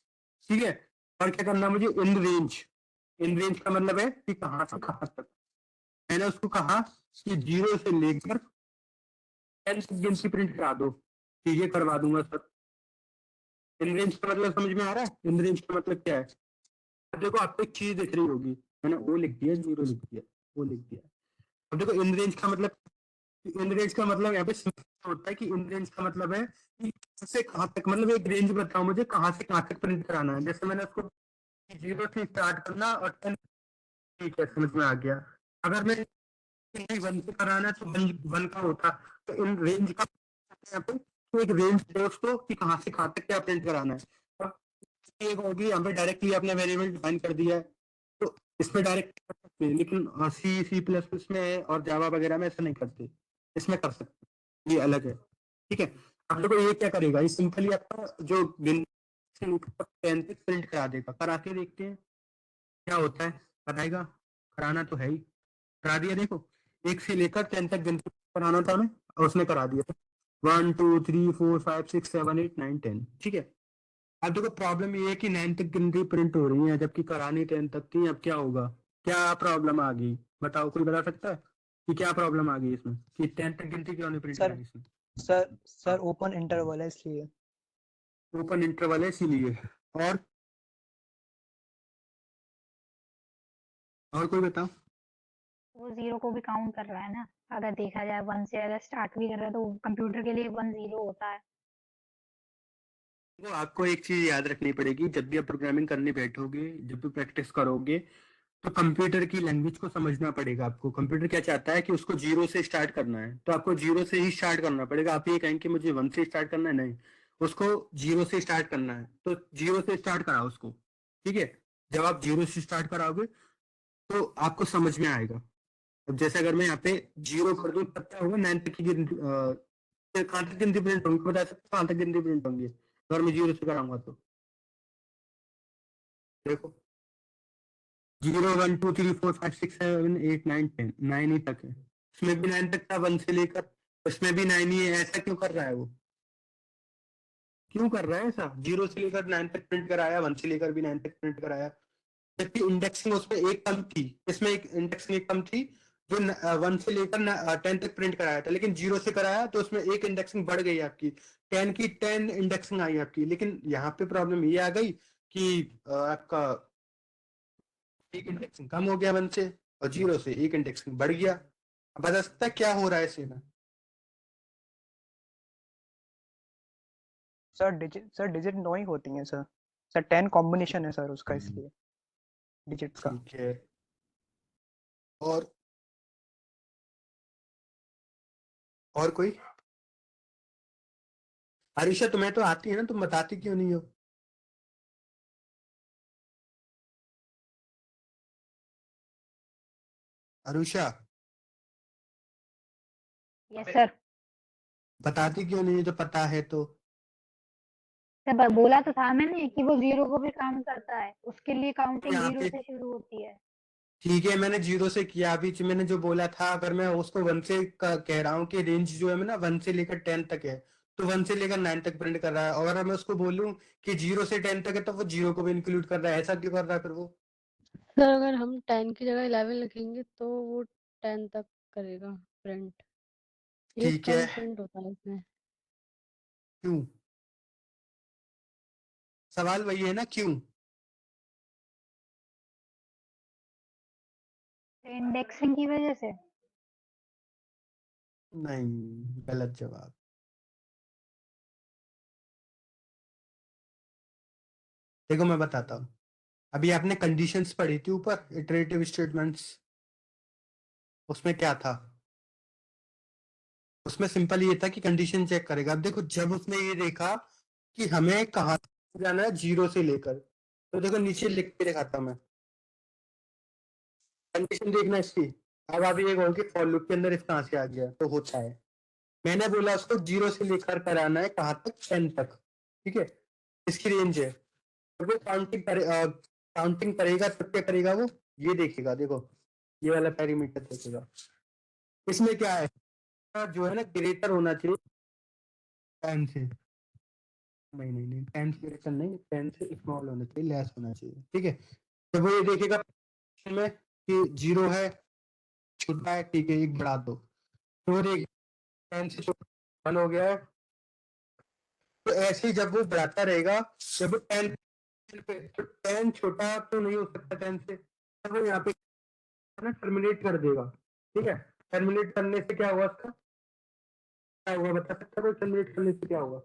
ठीक है, और क्या करना मुझे? In range. इन रेंज का मतलब है कि कहां से कहां तक। मैंने उसको कहा कि 0 से लेकर 10 तक गिनती प्रिंट करा दो। ठीक है, करवा दूंगा सर। इन रेंज का मतलब समझ में आ रहा है? इन रेंज का मतलब क्या है? अब देखो आपको एक चीज दिख रही होगी, मैंने वो लिख दिया, 0 लिख दिया, वो लिख दिया। अब देखो इन रेंज का मतलब, इन रेंज का मतलब यहाँ पे simple होता है कि इन रेंज का मतलब है कि कहाँ से कहाँ तक, मतलब एक रेंज बताओ मुझे कहाँ से कहाँ तक प्रिंट कराना है। जैसे मैंने उसको 0 से स्टार्ट करना और 10, ठीक है समझ में आ गया। अगर मैं 1 से कराना है तो 1 का होता, तो इन रेंज का यहाँ पे तो एक रेंज दे उसको कि कहाँ से कहाँ तक क्या प्रिंट कराना है। और एक होगी यहाँ पे डायरेक्टली आपने वेरिएबल डिफाइन कर दिया है, तो इसमें डायरेक्ट कर सकते हैं, लेकिन सी सी प्लस प्लस में और जावा वगैरह में ऐसा नहीं करते, इसमें कर सकते हैं, ये अलग है। ठीक है, अब देखो ये क्या करेगा, ये सिंपली आपका जो बिन से लेकर 10 तक प्रिंट करा देगा। करा के देखते हैं क्या होता है, कराएगा, कराना तो है ही, करा दिया। देखो 1 से लेकर 10 तक गिनती कराना था हमें और उसने करा दिया। 1 2 3 4 5 6 7 8 9 10, ठीक है। अब देखो प्रॉब्लम ये है कि 9 तक गिनती प्रिंट हो रही है जबकि करानी 10 तक थी। अब क्या होगा, क्या प्रॉब्लम आ गई, बताओ, कोई बता सकता है कि क्या प्रॉब्लम आ गई इसमें, कि 10 तक गिनती क्यों नहीं प्रिंट सर करानी इसमें? सर ओपन इंटरवल है इसलिए। ओपन इंटरवल है इसीलिए। और कोई बताओ। वो 0 को भी काउंट कर रहा है ना, अगर देखा जाए 1 से अगर स्टार्ट भी कर रहा है तो कंप्यूटर के लिए 1 0 होता है। वो आपको एक चीज याद रखनी पड़ेगी, जब भी आप प्रोग्रामिंग करने बैठोगे, जब भी प्रैक्टिस करोगे, तो कंप्यूटर की लैंग्वेज को समझना पड़ेगा आपको। कंप्यूटर क्या चाहता है कि उसको 0 से स्टार्ट करना है, तो आपको 0 से ही स्टार्ट करना पड़ेगा। आप ये कहेंगे कि मुझे 1 से स्टार्ट करना है, नहीं, उसको 0 से स्टार्ट करना है, तो 0 से स्टार्ट कराओ उसको। ठीक है, जब आप 0 से स्टार्ट कराओगे तो आपको समझ में आएगा। अब जैसे अगर मैं यहाँ पे 0 कर दूं तब क्या होगा, 9 तक की गिनती कहाँ तक गिनती प्रिंट होंगी, बता सकते हो कहाँ तक गिनती प्रिंट होंगी अगर मैं 0 से कराऊंगा तो? देखो 0 1 2 3 4 5 6 7 8 9 10, 9 ही तक है। इसमें भी 9 तक था 1 से लेकर, इसमें भी 9 ही है। ऐसा क्यों कर रहा है वो, क्यों कर रहा है ऐसा? 0 से लेकर 9 तक प्रिंट कराया, 1 से लेकर भी 9 तक प्रिंट कराया, जबकि इंडेक्सिंग उसमें एक कम थी, इसमें एक इंडेक्सिंग एक कम थी, जो 1 से लेकर 10 तक प्रिंट कराया था। लेकिन 0 से कराया तो उसमें एक इंडेक्सिंग बढ़ गई आपकी, 10 की 10 इंडेक्सिंग आई आपकी। लेकिन यहाँ पे प्रॉब्लम ये आ गई कि आपका एक इंडेक्सिंग कम हो गया 1 से, और 0 से एक इंडेक्सिंग बढ़ गया। अब बता सकता है क्या हो रहा है इसमें? सर डिजिट 9 ही होती हैं सर। सर 10 कॉम्बिनेशन है सर उसका, इसलिए डिजिट्स का। ठीक है, और कोई? अरिशा तुम्हें तो आती है ना, तुम बताती क्यों नहीं हो? Arusha, yes sir. बताती क्यों नहीं है, जो पता है तो? सर बोला तो था मैंने कि वो 0 को भी काउंट करता है, उसके लिए काउंटिंग यहाँ 0 पे से शुरू होती है। ठीक है, मैंने 0 से किया अभी, मैंने जो बोला था, अगर मैं उसको 1 से कह रहा हूँ कि रेंज जो है ना 1 से लेकर 10 तक है, तो 1 से लेकर 9 तक प्रिंट कर रहा है। और अगर मैं उसको बोलूँ कि 0 से 10 तक है, तो वो 0 को भी इंक्लूड कर रहा है। ऐसा क्यों कर रहा है फिर वो? सर अगर हम 10 की जगह 11 लिखेंगे तो वो 10 तक करेगा प्रिंट। एक ठीक है, कम प्रिंट होता है इसमें। क्यों? सवाल वही है ना, क्यों? इंडेक्सिंग की वजह से। नहीं, गलत जवाब। देखो मैं बताता हूँ, अभी आपने कंडीशंस पढ़ी थी ऊपर, इटरेटिव स्टेटमेंट्स, उसमें क्या था? उसमें सिंपल ये था कि कंडीशन चेक करेगा। अब देखो जब उसने ये देखा कि हमें कहाँ जाना है 0 से लेकर, तो देखो नीचे लिख के दिखाता हूं मैं, कंडीशन देखना इसकी। अब आप ये कहो कि फॉर लूप के अंदर इस कहाँ से आ गया, तो होता है, मैंने बोला उसको 0 से लेकर कराना है कहाँ तक, 10 तक, ठीक है, इसकी रेंज है। तो वो काउंटिंग करेगा तब क्या करेगा वो, ये देखेगा, देखो ये वाला पैरामीटर देखेगा। इसमें क्या है, जो है ना ग्रेटर होना चाहिए 10 से, नहीं 10 से ग्रेटर नहीं, 10 से स्मॉल होना चाहिए, लेस होना चाहिए, ठीक है। तो वो ये देखेगा में कि 0 है, छोटा है, ठीक है, एक बढ़ा दो, तो वो देख 10 से छोटा 1 हो गया है। तो ऐसे ही जब वो बढ़ाता रहेगा, जब वो 10 पे, तो 10 छोटा तो नहीं हो सकता 10 से, तब वो यहाँ पे ना टर्मिनेट कर देगा, ठीक है। टर्मिनेट करने से क्या हुआ उसका, क्या हुआ बता सकता है कोई? टर्मिनेट करने से क्या हुआ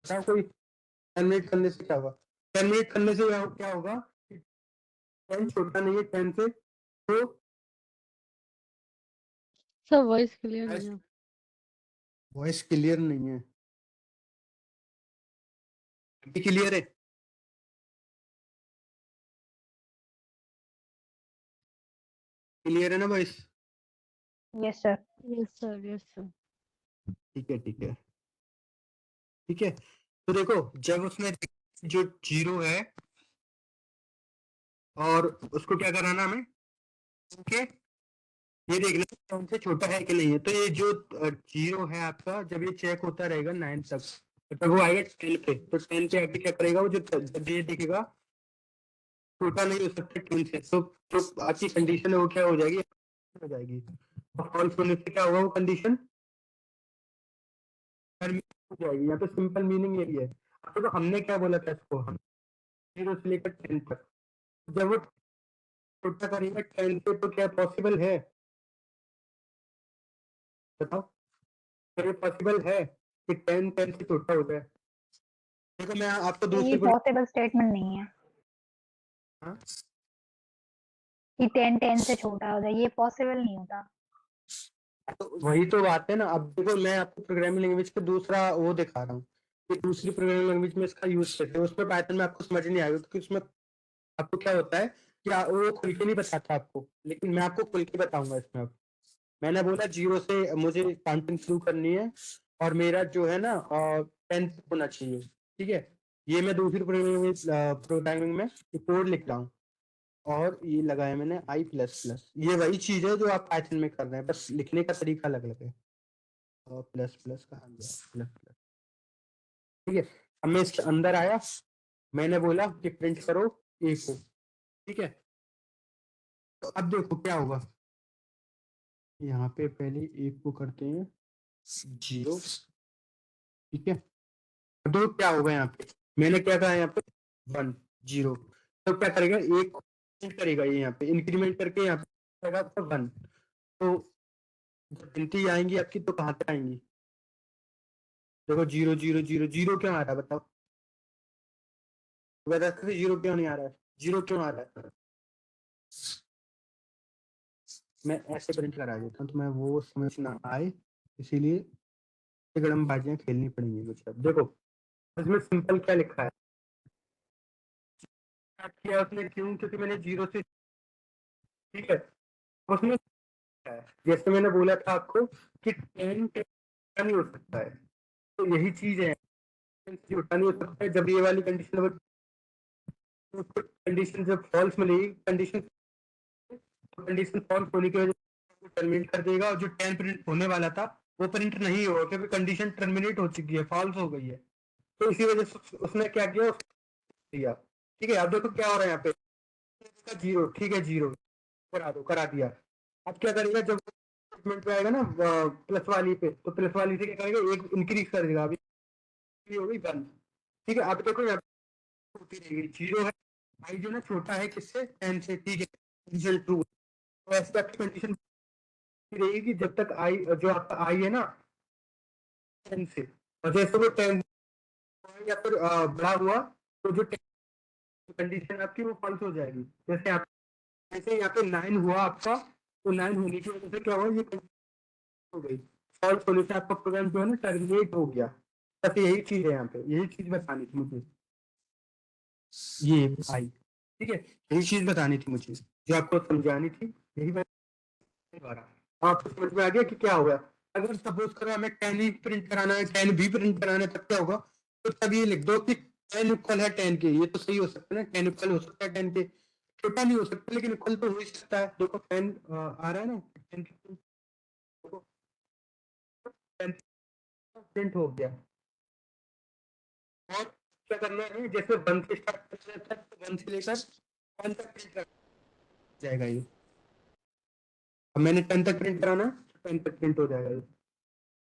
बताओ कोई? टर्मिनेट करने से क्या हुआ? टर्मिनेट करने से क्या होगा? 10 छोटा नहीं है 10 से, तो सर वॉइस क्लियर नहीं है। वॉइस क्लियर नहीं है, अभी क्लियर है? क्लियर है ना voice? Yes sir. Yes sir, yes sir. ठीक है ठीक है ठीक है। तो देखो जब उसमें जो जीरो है और उसको क्या कराना हमें, ओके ये देख लेते हैं कौन से छोटा है कि नहीं है। तो ये जो जीरो है आपका, जब ये चेक होता रहेगा 9 तक, तो वो आएगा 10 पे। तो 10 पे आके क्या करेगा वो, जो जब ये देखेगा छोटा नहीं हो सकता 10 से, तो आपकी कंडीशन है वो क्या हो जाएगी, हो जाएगी। फॉल्स होने से क्या होगा, वो कंडीशन हो जाएगी। यहाँ पे सिंपल मीनिंग यही है। अब तो हमने क्या बोला था इसको, हम 0 से लेकर 10 तक, जब वो छोटा करेगा 10 से तो क्या पॉसिबल है, बताओ? तो ये पॉसिबल है कि 10 से छोटा हो जाए? देखो मैं आपको ये दूसरी पॉसिबल स्टेटमेंट नहीं है हाँ? कि 10 10 से छोटा हो जाए, ये पॉसिबल नहीं होता। तो वही तो बात है ना। अब देखो मैं आपको प्रोग्रामिंग लैंग्वेज का दूसरा वो दिखा रहा हूँ कि दूसरी प्रोग्रामिंग लैंग्वेज में इसका यूज कैसे है। उसमें पैटर्न में आपको समझ नहीं आएगा क्योंकि उसमें आपको क्या होता है कि वो खुल के नहीं बताता आपको, लेकिन मैं आपको खुल के बताऊंगा इसमें। अब मैंने बोला 0 से मुझे काउंटिंग शुरू करनी है और मेरा जो है ना 10 होना चाहिए, ठीक है। ये मैं दूसरी प्रोग्रामिंग में कोड लिख रहा हूँ और ये लगाया मैंने i प्लस प्लस। ये वही चीज है जो आप पाइथन में कर रहे हैं, बस लिखने का तरीका अलग अलग है। और प्लस प्लस कहाँ गया, प्लस प्लस, ठीक है। अब मैं इसके अंदर आया, मैंने बोला कि प्रिंट करो ए को, ठीक है। तो अब देखो क्या होगा, यहाँ पे पहले एक को करते हैं 0, ठीक है। अब देखो क्या होगा यहाँ पे, मैंने क्या कहा यहाँ पे 1 0, तो क्या करेगा एक प्रिंट करेगा, ये यहाँ पे इंक्रीमेंट करके यहाँ पे 1। तो जब गिनती आएंगी आपकी तो कहाँ तक आएंगी, देखो 0 0 0 0 क्यों आ रहा है बताओ? बता सकते 0 क्यों नहीं आ रहा है, 0 क्यों आ रहा है? मैं ऐसे प्रिंट करा देता हूँ तो मैं वो समझ ना आए, इसीलिए गड़मबाजियां खेलनी पड़ेंगी मुझे। अब देखो इसमें सिंपल क्या लिखा है, क्या किया उसने, क्यों? क्योंकि मैंने 0 से, ठीक है। उसने क्या है, जैसे मैंने बोला था आपको कि 10 नहीं हो सकता है, तो यही चीज है, छोटा नहीं हो सकता है। जब ये वाली कंडीशन, कंडीशन जब फॉल्स मिलेगी, कंडीशन फॉल्स होने की वजह से टर्मिनेट कर देगा, और जो 10 प्रिंट होने वाला था वो प्रिंट नहीं होगा क्योंकि कंडीशन टर्मिनेट हो चुकी है, फॉल्स हो गई है। तो इसी वजह से उसने क्या किया, दिया, ठीक है। अब देखो क्या हो रहा है यहाँ पे, 0, ठीक है 0 करा दो, करा दिया। अब क्या करेगा जब स्टेटमेंट पे आएगा ना प्लस वाली पे, तो प्लस वाली से क्या करेगा, एक इंक्रीज कर देगा, अभी हो गई 1, ठीक है। अब देखो यहाँ पे होती रहेगी 0 है, आई जो ना छोटा है किससे, 10 से, ठीक है, कंडीशन ट्रू। तो ऐसे आपकी कंडीशन रहेगी कि जब तक आई, जो आपका आई है ना 10 से, और जैसे वो 10 या फिर बड़ा हुआ तो जो कंडीशन आपकी वो फॉल्स हो जाएगी। जैसे आप, जैसे यहाँ पे 9 हुआ आपका, तो 9 होने की वजह से क्या हुआ, ये हो गई, फॉल्स होने से आपका प्रोग्राम जो है ना टर्मिनेट हो गया। बस यही चीज है यहाँ पे, यही चीज बतानी थी मुझे, ये आई, ठीक है। यही चीज बतानी थी मुझे, जो आपको समझानी थी, यही मैं द्वारा आपको समझ में आ गया कि क्या होगा। अगर सपोज करो हमें 10 ही प्रिंट कराना है, 10 भी प्रिंट कराना है, तब क्या होगा, तो तब ये लिख दो कि 10 इक्वल है 10 के। ये तो सही हो सकता है ना, 10 इक्वल हो सकता है 10 के, छोटा नहीं हो सकता लेकिन इक्वल तो हो ही सकता है। देखो 10 आ रहा है ना, 10 प्रिंट हो गया। और क्या करना है, जैसे 1 से स्टार्ट करना है तो 1 से लेकर 10 तक प्रिंट कर जाएगा ये। अब मैंने 10 तक प्रिंट कराना, 10 तक प्रिंट हो जाएगा ये।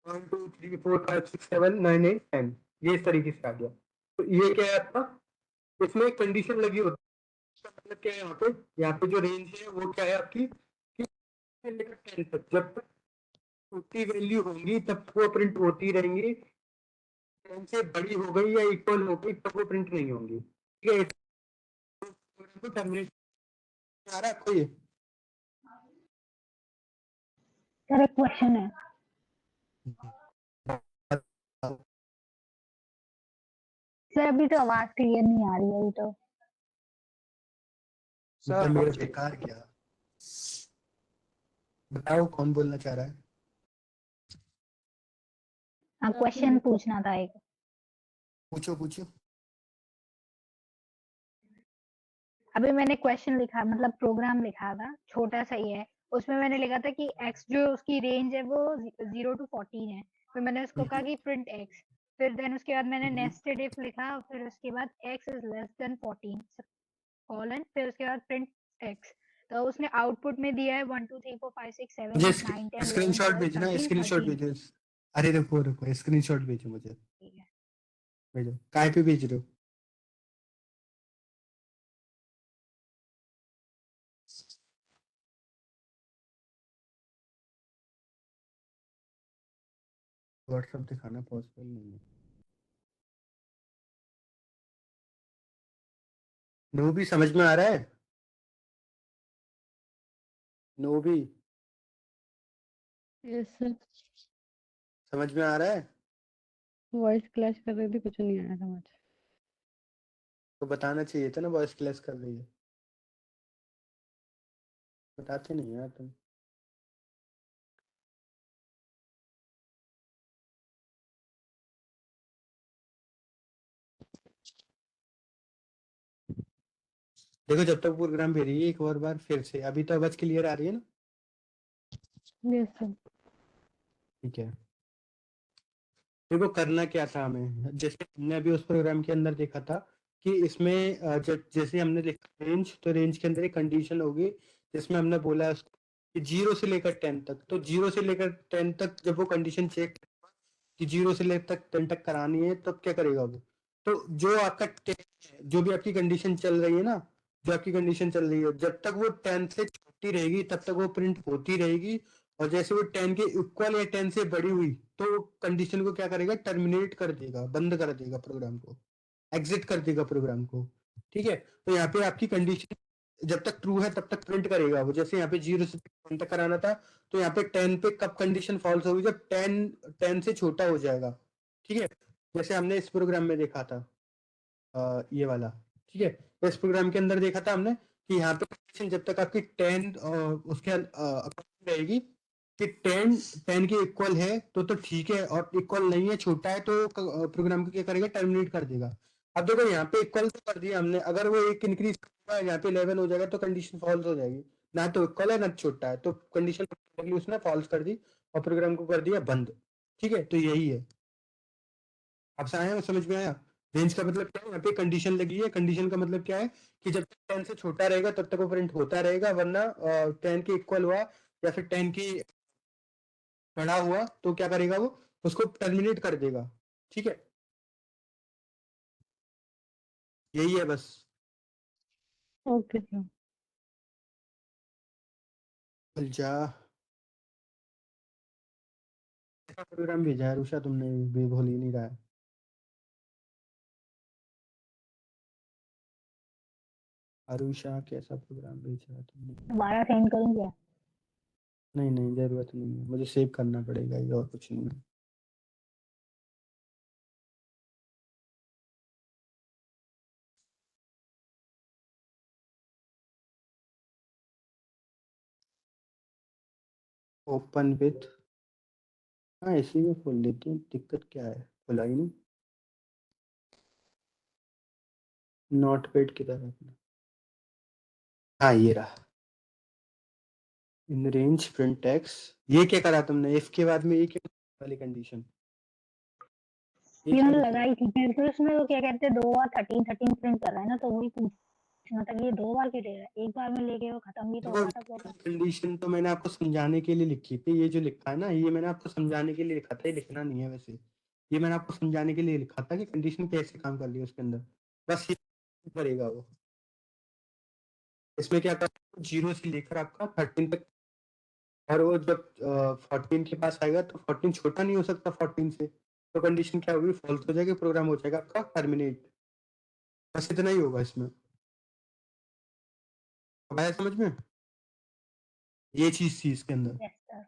1 2 3 4 5 6 7 9 8 10, ये इस तरीके से आ गया। तो ये क्या है आपका, इसमें एक कंडीशन लगी होती है। इसका मतलब क्या है, यहाँ पे जो रेंज है वो क्या है आपकी से लेकर 10 तक जब तक छोटी वैल्यू होंगी तब वो प्रिंट होती रहेंगी, 10 से बड़ी हो गई या इक्वल हो गई तब वो प्रिंट नहीं होंगी। ठीक है, इसको टर्मिनेट आ रहा है आपको ये? सर एक क्वेश्चन है, सर अभी तो आवाज क्लियर नहीं आ रही है अभी तो। मतलब सर मेरा बेकार क्या? बताओ कौन बोलना चाह रहा है? हाँ क्वेश्चन पूछना था एक। पूछो पूछो। अभी मैंने क्वेश्चन लिखा, मतलब प्रोग्राम लिखा था, छोटा सा ही है। उसमें मैंने लिखा था कि x जो उसकी रेंज है वो 0 to 14 है। फिर मैंने उसको कहा कि प्रिंट x। फिर देन उसके बाद मैंने नेस्टेड इफ लिखा, फिर उसके बाद x is less than 14 colon, फिर उसके बाद प्रिंट x। तो उसने आउटपुट में दिया है 1 2 3 4 5 6 7 मुझे 8 9 10 11 स्क्रीनशॉट 12 भेजना, 13 स्क्रीनशॉट 13। भेजो। अरे रुको रुको, स्क्रीनशॉट भेजो मुझे। ठीक है। भेजो, काय पे भेज रहे हो? व्हाट्सएप दिखाना पॉसिबल नहीं है। नो भी समझ में आ रहा है? नो भी यस सर, समझ में आ रहा है? वॉइस क्लैश कर रही थी, कुछ नहीं आया समझ। तो बताना चाहिए था ना वॉइस क्लैश कर रही है। बताते नहीं यार तुम। देखो जब तक प्रोग्राम भेजिए एक और बार फिर से, अभी तो आवाज क्लियर आ रही है ना? Yes sir. ठीक है। देखो करना क्या था हमें, जैसे हमने अभी उस प्रोग्राम के अंदर देखा था कि इसमें जैसे हमने लिखा रेंज, तो रेंज के अंदर एक कंडीशन होगी जिसमें हमने बोला उसको कि 0 से लेकर 10 तक। तो 0 से लेकर 10 तक जब वो कंडीशन चेक कि 0 से लेकर 10 तक करानी है तब क्या करेगा वो? तो जो आपका 10 है, जो भी आपकी कंडीशन चल रही है ना, जो आपकी कंडीशन चल रही है जब तक वो 10 से छोटी रहेगी तब तक वो प्रिंट होती रहेगी। और जैसे वो 10 के इक्वल या 10 से बड़ी हुई तो कंडीशन को क्या करेगा, टर्मिनेट कर देगा, बंद कर देगा प्रोग्राम को, एग्जिट कर देगा प्रोग्राम को। ठीक है, तो यहाँ पे आपकी कंडीशन जब तक ट्रू है तब तक प्रिंट करेगा वो। जैसे यहाँ पे 0 से 10 तक कराना था, तो यहाँ पे 10 पे कब कंडीशन फॉल्स होगी, जब 10 से छोटा हो जाएगा। ठीक है, जैसे हमने इस प्रोग्राम में देखा था ये वाला। ठीक है, तो इस प्रोग्राम के अंदर देखा था हमने कि यहाँ पे कंडीशन जब तक आपकी 10 उसके according रहेगी कि 10 के इक्वल है तो ठीक है, और इक्वल नहीं है, छोटा है, तो प्रोग्राम को क्या करेगा, टर्मिनेट कर देगा। अब देखो यहाँ पे इक्वल तो कर दिया हमने, अगर वो एक इंक्रीज यहाँ पे 11 हो जाएगा तो कंडीशन फॉल्स हो जाएगी। ना तो इक्वल है ना छोटा है, तो कंडीशन उसने फॉल्स कर दी और प्रोग्राम को कर दिया बंद। ठीक है, तो यही है। आप समझ में आया? रेंज का मतलब क्या है, यहाँ पे कंडीशन लगी है, कंडीशन का मतलब क्या है कि जब तक 10 से छोटा रहेगा तब तक वो प्रिंट होता रहेगा, वरना 10 के इक्वल हुआ या फिर 10 के बड़ा हुआ तो क्या करेगा वो, उसको टर्मिनेट कर देगा। ठीक है, यही है बस। Okay sir. चल जा। ऐसा प्रोग्राम भेजा है रुषा तुमने, भूल ही नहीं रहा है। अरुषा कैसा प्रोग्राम भेजा है तुमने? दोबारा सेंड करूँ क्या? नहीं नहीं, जरूरत नहीं है, मुझे सेव करना पड़ेगा ये, और कुछ नहीं है। ओपन विथ, हाँ इसी में खोल लेते हैं, दिक्कत क्या है, खुला ही नहीं। नोट पैड की तरह अपना। हाँ ये रहा, इन रेंज प्रिंट एक्स। ये क्या करा तुमने, इफ के बाद में ये क्या वाली कंडीशन, ये ये क्या मैंने लिखा? लगाई थी, फिर उसमें वो क्या कहते हैं 2 बार 13 13 प्रिंट कर रहा है ना, तो वही पूछना था कि ये 2 बार क्यों दे रहा है, एक बार में लेके वो खत्म भी तो हो देखो जाता प्रोग्राम। कंडीशन तो मैंने आपको समझाने के लिए लिखी थी, ये जो लिखा है ना ये मैंने आपको समझाने के लिए लिखा था, ये लिखना नहीं है वैसे। ये मैंने आपको समझाने के लिए लिखा था कि कंडीशन कैसे काम कर रही है उसके अंदर, बस ये करेगा वो। इसमें क्या कर, 0 से लेकर आपका 13 तक और वो जब 14 के पास आएगा तो 14 छोटा नहीं हो सकता 14 से, तो कंडीशन क्या होगी, फॉल्स हो जाएगी, प्रोग्राम हो जाएगा आपका टर्मिनेट। बस इतना ही होगा इसमें। अब आया समझ में? ये चीज थी इसके अंदर। Yes sir.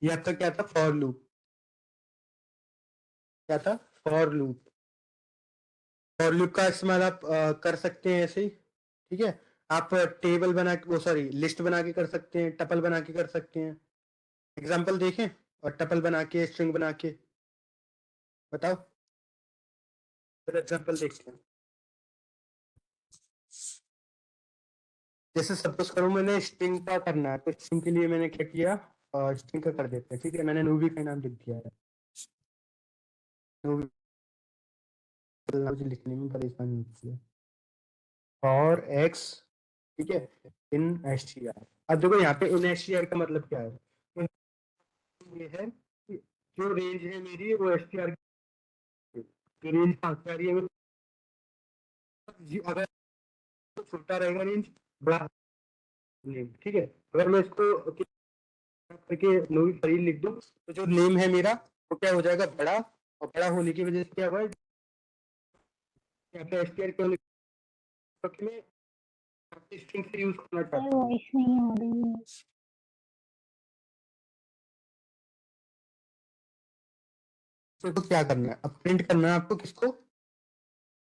ये आपका क्या था, फॉर लूप। क्या था, फॉर लूप। फॉर लूप का इस्तेमाल आप कर सकते हैं ऐसे ही, ठीक है। आप टेबल बना के, वो सॉरी लिस्ट बना के कर सकते हैं, टपल बना के कर सकते हैं। एग्जांपल देखें, और टपल बना के, स्ट्रिंग बना के बताओ, फिर एग्जांपल देखते हैं। जैसे सपोज करो मैंने स्ट्रिंग का करना है, तो स्ट्रिंग के लिए मैंने क्या किया, स्ट्रिंग का कर देते हैं, ठीक है। मैंने नूवी का नाम लिख दिया है, नूवी मुझे लिखने में परेशानी होती है, और एक्स, ठीक है, इन एस टी आर। अब देखो यहाँ पे इन एस टी आर का मतलब क्या है, ये है कि जो रेंज है मेरी वो एस टी आर की, तो रेंज कहाँ से आ रही है मेरी? अगर तो छोटा रहेगा रेंज, बड़ा नेम, ठीक है। अगर मैं इसको करके नोवी फरील लिख दूं, तो जो नेम है मेरा वो क्या हो जाएगा, बड़ा, और बड़ा होने की वजह से क्या हुआ, यहाँ पे एस टी आर क्यों लिखा, क्योंकि मैं स्ट्रिंग से यूज करना सर चाहता हूँ। वॉइस नहीं आ रही है। तो क्या करना है, अब प्रिंट करना है आपको, किसको,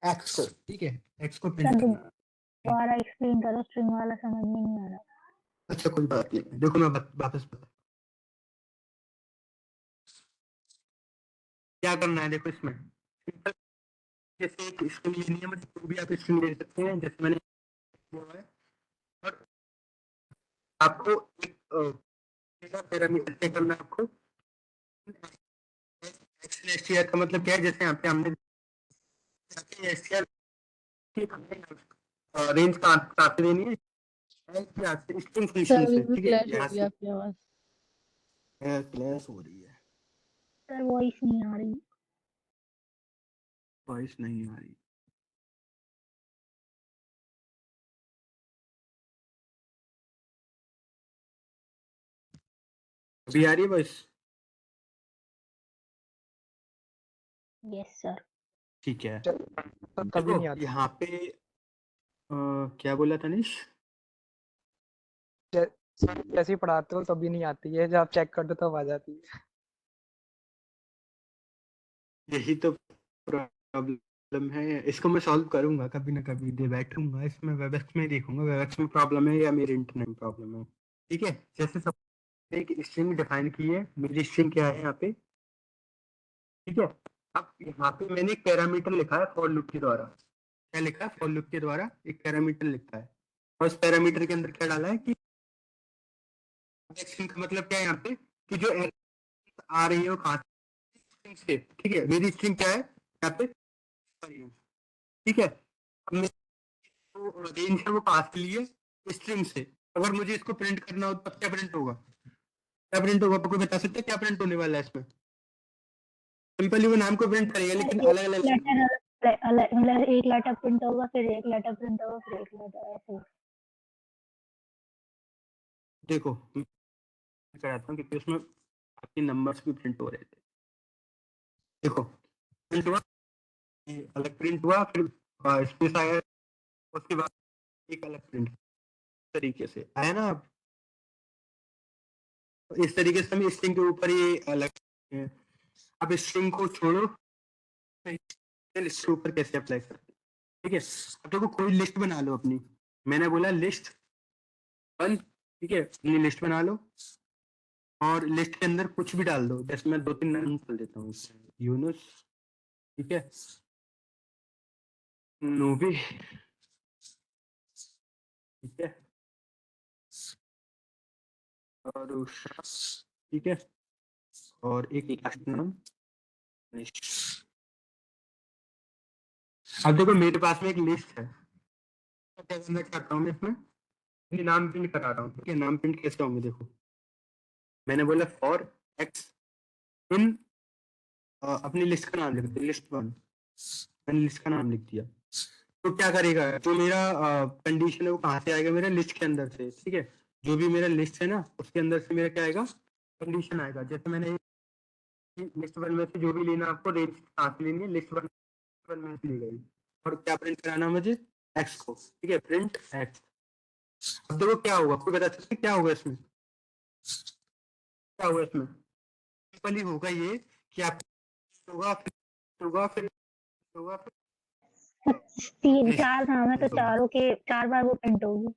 एक्स को, ठीक है, एक्स को प्रिंट सर करना है। दोबारा एक्सप्लेन करो, स्ट्रिंग वाला समझ में नहीं आ रहा। अच्छा कोई बात नहीं, देखो मैं वापस बता, क्या करना है, देखो इसमें सिंपल, जैसे एक स्ट्रिंग लेनी है मुझे, तो भी आप स्ट्रिंग ले सकते हैं, जैसे मैंने किया है। और आपको एक पैरामीटर चेक करना है आपको, एसटीआर का मतलब क्या है, जैसे यहाँ पे हमने एसटीआर की रेंज कहाँ से देनी है, यहाँ से स्ट्रिंग सर फंक्शन अभी से, भी ठीक है, क्लैश हो यहाँ रही से है आपकी आवाज। क्लैश हो रही है, सर वॉइस नहीं आ रही। वॉइस नहीं आ रही। अभी आ रही है वॉइस? Yes sir. ठीक है, तो कभी नहीं देखो आती। यहाँ पे क्या बोला तनिष, जैसे ही पढ़ाते हो तभी नहीं आती है, जब आप चेक कर दो तब आ जाती है। यही तो प्रॉब्लम है, इसको मैं सॉल्व करूंगा कभी ना कभी, दे बैठूंगा इसमें, वेबएक्स में देखूंगा वेबएक्स में प्रॉब्लम है या मेरे इंटरनेट में प्रॉब्लम है, ठीक है। जैसे सब एक स्ट्रिंग डिफाइन की है, मेरी स्ट्रिंग क्या है यहाँ पे, ठीक है। अब यहाँ पे मैंने एक पैरामीटर लिखा है फॉर लूप के द्वारा, क्या लिखा है, फॉर लूप के द्वारा एक पैरामीटर लिखा है, और उस पैरामीटर के अंदर क्या डाला है कि स्ट्रिंग का मतलब क्या है यहाँ पे, कि जो error आ रही है वो कहाँ से, ठीक है। मेरी स्ट्रिंग क्या है यहाँ पे, ठीक है। अब मैं जो रेंज है वो पास के लिए स्ट्रिंग से, अगर मुझे इसको प्रिंट करना हो तब क्या प्रिंट होगा, क्या प्रिंट होगा, कोई बता सकते हैं क्या प्रिंट होने वाला है इसमें? सिंपली वो नाम को प्रिंट करेगा, सर लेकिन एक अलग अलग लेटर अलग, मतलब एक लेटर प्रिंट होगा, फिर एक लेटर प्रिंट होगा, फिर एक लेटर, ऐसे। देखो मैं कराता हूँ, क्योंकि उसमें आपके नंबर्स भी प्रिंट हो रहे थे। देखो प्रिंट हुआ, ये अलग प्रिंट हुआ, फिर स्पेस आया, उसके बाद एक अलग प्रिंट तरीके से आया ना। अब तो इस तरीके से हम स्ट्रिंग के ऊपर ये अलग, अब स्ट्रिंग को छोड़ो, लिस्ट के ऊपर कैसे अप्लाई करते हैं, ठीक है। अब देखो कोई लिस्ट बना लो अपनी, मैंने बोला लिस्ट 1, ठीक है, अपनी लिस्ट बना लो, और लिस्ट के अंदर कुछ भी डाल दो, जैसे मैं 2-3 नाम डाल देता हूँ, यूनुस, ठीक है, नूबी, ठीक है, और उषा, ठीक है, और एक लास्ट नाम निश। अब देखो मेरे पास में एक लिस्ट है, क्या करना चाहता हूँ मैं इसमें, ये नाम प्रिंट करा रहा हूँ, ठीक है। नाम प्रिंट कैसे होंगे, देखो मैंने बोला फॉर एक्स इन, अपनी लिस्ट का नाम लिख दिया, लिस्ट 1, मैंने लिस्ट का नाम लिख दिया, तो क्या करेगा, जो मेरा कंडीशन है वो कहाँ से आएगा, मेरा लिस्ट के अंदर से, ठीक है। जो भी मेरा लिस्ट है ना उसके अंदर से मेरा क्या आएगा, कंडीशन आएगा। जैसे मैंने लिस्ट वन में से जो भी लेना आपको, रेंज कहाँ से लेनी है, लिस्ट वन में से ली गई। और क्या प्रिंट कराना है मुझे, एक्स को, ठीक है, प्रिंट एक्स। अब देखो क्या होगा, कोई बता सकते क्या होगा इसमें, क्या होगा इसमें? सिंपल ही होगा ये कि आप होगा, फिर होगा, फिर होगा, फिर तीन लिस्ट चार नाम है तो होगा, चारों के 4 बार वो प्रिंट होगी।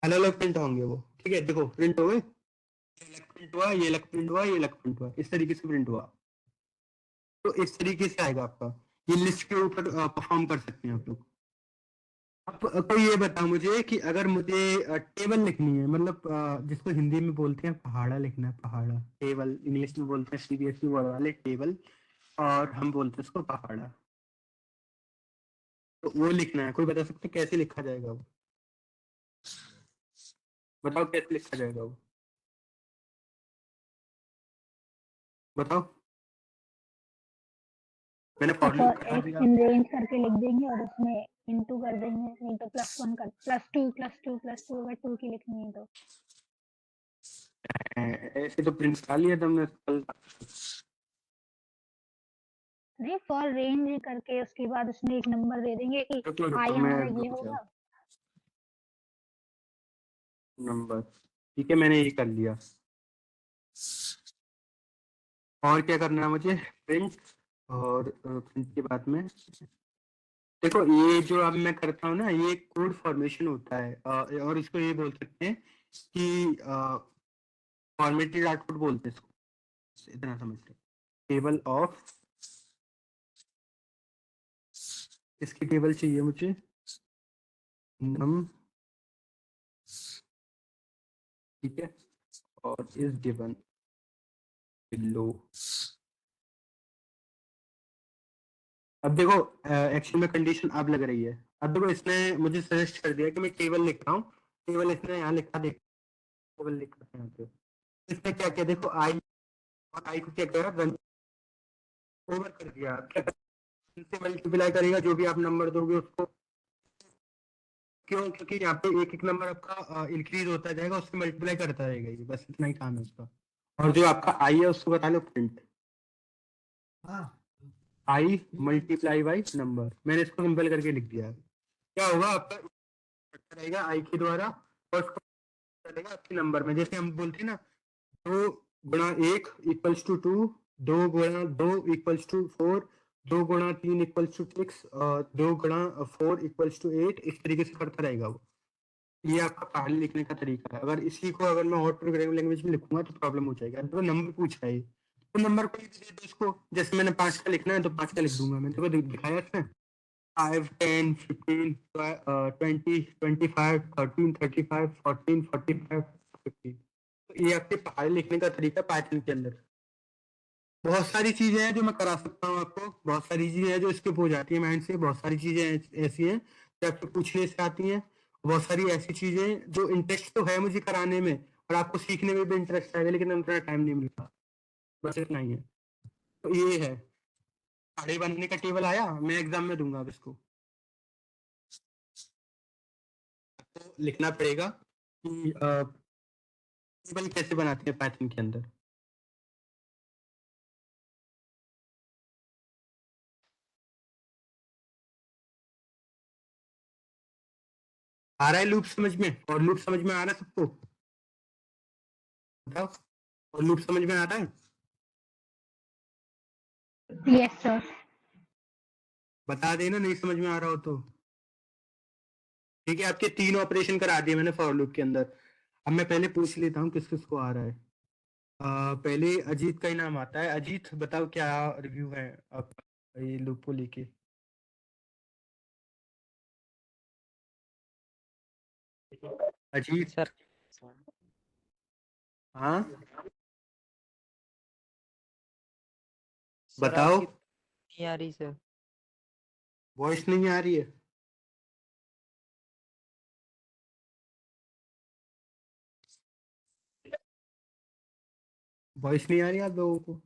अलग अलग प्रिंट होंगे वो, ठीक है। देखो प्रिंट हो गए, ये अलग प्रिंट हुआ, ये अलग प्रिंट हुआ, ये अलग प्रिंट हुआ, इस तरीके से प्रिंट हुआ। तो इस तरीके से आएगा आपका, ये लिस्ट के ऊपर परफॉर्म कर सकते हैं आप लोग। अब कोई ये बता मुझे कि अगर मुझे टेबल लिखनी है, मतलब जिसको हिंदी में बोलते हैं पहाड़ा लिखना है, पहाड़ा, टेबल इंग्लिश में बोलते हैं सीबीएसई बोर्ड वाले टेबल, और हम बोलते हैं इसको पहाड़ा। तो वो लिखना है, कोई बता सकते हैं कैसे लिखा जाएगा वो? बताओ कैसे लिखा जाएगा वो, बताओ। मैंने तो फॉर लूप फॉर करा एक्स दिया। इन रेंज करके लिख देंगे और उसमें इनटू कर देंगे, नहीं तो +1 कर +2 अगर 2 की लिखनी है तो। ऐसे तो प्रिंट करा लिया तुमने कल। नहीं, फॉर रेंज करके उसके बाद उसमें एक नंबर दे देंगे कि रुको आई रुको, मैं हमारा ये रुक जाओ, होगा। नंबर, ठीक है, मैंने ये कर लिया। और क्या करना है मुझे, प्रिंट, और प्रिंट के बाद में देखो ये जो अब मैं करता हूँ ना, ये कोड फॉर्मेशन होता है, और इसको ये बोल सकते हैं कि फॉर्मेटेड आउटपुट बोलते हैं इसको, इतना समझ लो। टेबल ऑफ, इसकी टेबल चाहिए मुझे, नम, ठीक है, और इज गिवन बिलो। अब देखो एक्चुअल में कंडीशन अब लग रही है। अब देखो इसने मुझे सजेस्ट कर दिया कि मैं टेबल लिख रहा हूँ, टेबल इसने यहाँ लिखा, देख टेबल लिखा है यहाँ पे। इसने क्या किया देखो, आई, और आई को क्या किया, रन ओवर कर दिया। क्या से मल्टीप्लाई करेगा, जो भी आप नंबर दोगे उसको, क्यों, क्योंकि यहाँ पे एक एक नंबर आपका इंक्रीज होता जाएगा, उससे मल्टीप्लाई करता रहेगा, ये बस इतना ही काम है उसका। और जो आपका आई है उसको बता लो print, i multiply by number, मैंने इसको सिंपल करके लिख दिया है। क्या होगा आपका, रहेगा आई के द्वारा, और उसको चलेगा आपके नंबर में। जैसे हम बोलते हैं ना, 2 गुणा 1 इक्वल्स टू 2, 2 गुणा 2 इक्वल्स टू 4, 2 गुणा 3 इक्वल्स टू 6, 2 गुणा 4 इक्वल्स टू 8, इस तरीके से करता रहेगा वो। ये आपका पहाड़ी लिखने का तरीका है। अगर इसी को अगर मैं और प्रोग्रामिंग लैंग्वेज में लिखूंगा तो प्रॉब्लम हो जाएगा। तो नंबर पूछा है, तो नंबर कोई भी दे दो इसको, जैसे मैंने 5 का लिखना है तो 5 का लिख दूंगा। मैंने देखो दिखाया इसमें 5, 10, 15, 20, 25, 13, 35, 14, 45, 50। तो ये आपके पहाड़ी लिखने का तरीका पाइथन के अंदर। बहुत सारी चीजें हैं जो मैं करा सकता हूँ आपको, बहुत सारी चीजें हैं जो स्किप हो जाती है माइंड से, बहुत सारी चीजें ऐसी हैं जो आपको पूछने से आती हैं, बहुत सारी ऐसी चीजें जो इंटरेस्ट तो है मुझे कराने में, और आपको सीखने में भी इंटरेस्ट आएगा, लेकिन उतना टाइम नहीं मिलता, बस इतना ही है। तो ये है, पहाड़ी बनने का टेबल आया, मैं एग्जाम में दूंगा अब इसको। तो लिखना पड़ेगा कि टेबल कैसे बनाते हैं पाइथन के अंदर। आ रहा है लूप समझ में, और लूप समझ में आ रहा है सबको, बताओ, और लूप समझ में आ रहा है, यस सर। बता देना नहीं समझ में आ रहा हो तो। ठीक है, आपके 3 ऑपरेशन करा दिए मैंने फॉर लूप के अंदर। अब मैं पहले पूछ लेता हूँ किस किस को आ रहा है। पहले अजीत का ही नाम आता है। अजीत बताओ क्या रिव्यू है आपका ये लूप को लेके। अजीत, सर हाँ सर बताओ, आपकी नहीं आ रही सर। वॉइस नहीं आ रही है? वॉइस नहीं आ रही आप लोगों को?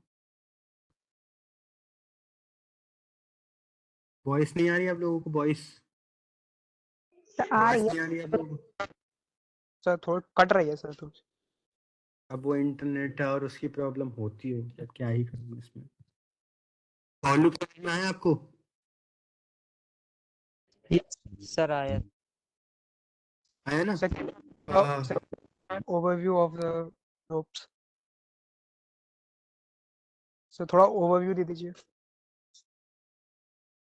वॉइस नहीं आ रही आप लोगों को? वॉइस तो आ रही वॉइस है। नहीं आ रही आप लोगों को? सर थोड़ा कट रही है सर थोड़ी। अब वो इंटरनेट है और उसकी प्रॉब्लम होती है, अब क्या ही करूँ इसमें। और लूप समझ में आया आपको? सर आया। आया ना? Sir overview of the loops. Sir थोड़ा ओवरव्यू दे दीजिए।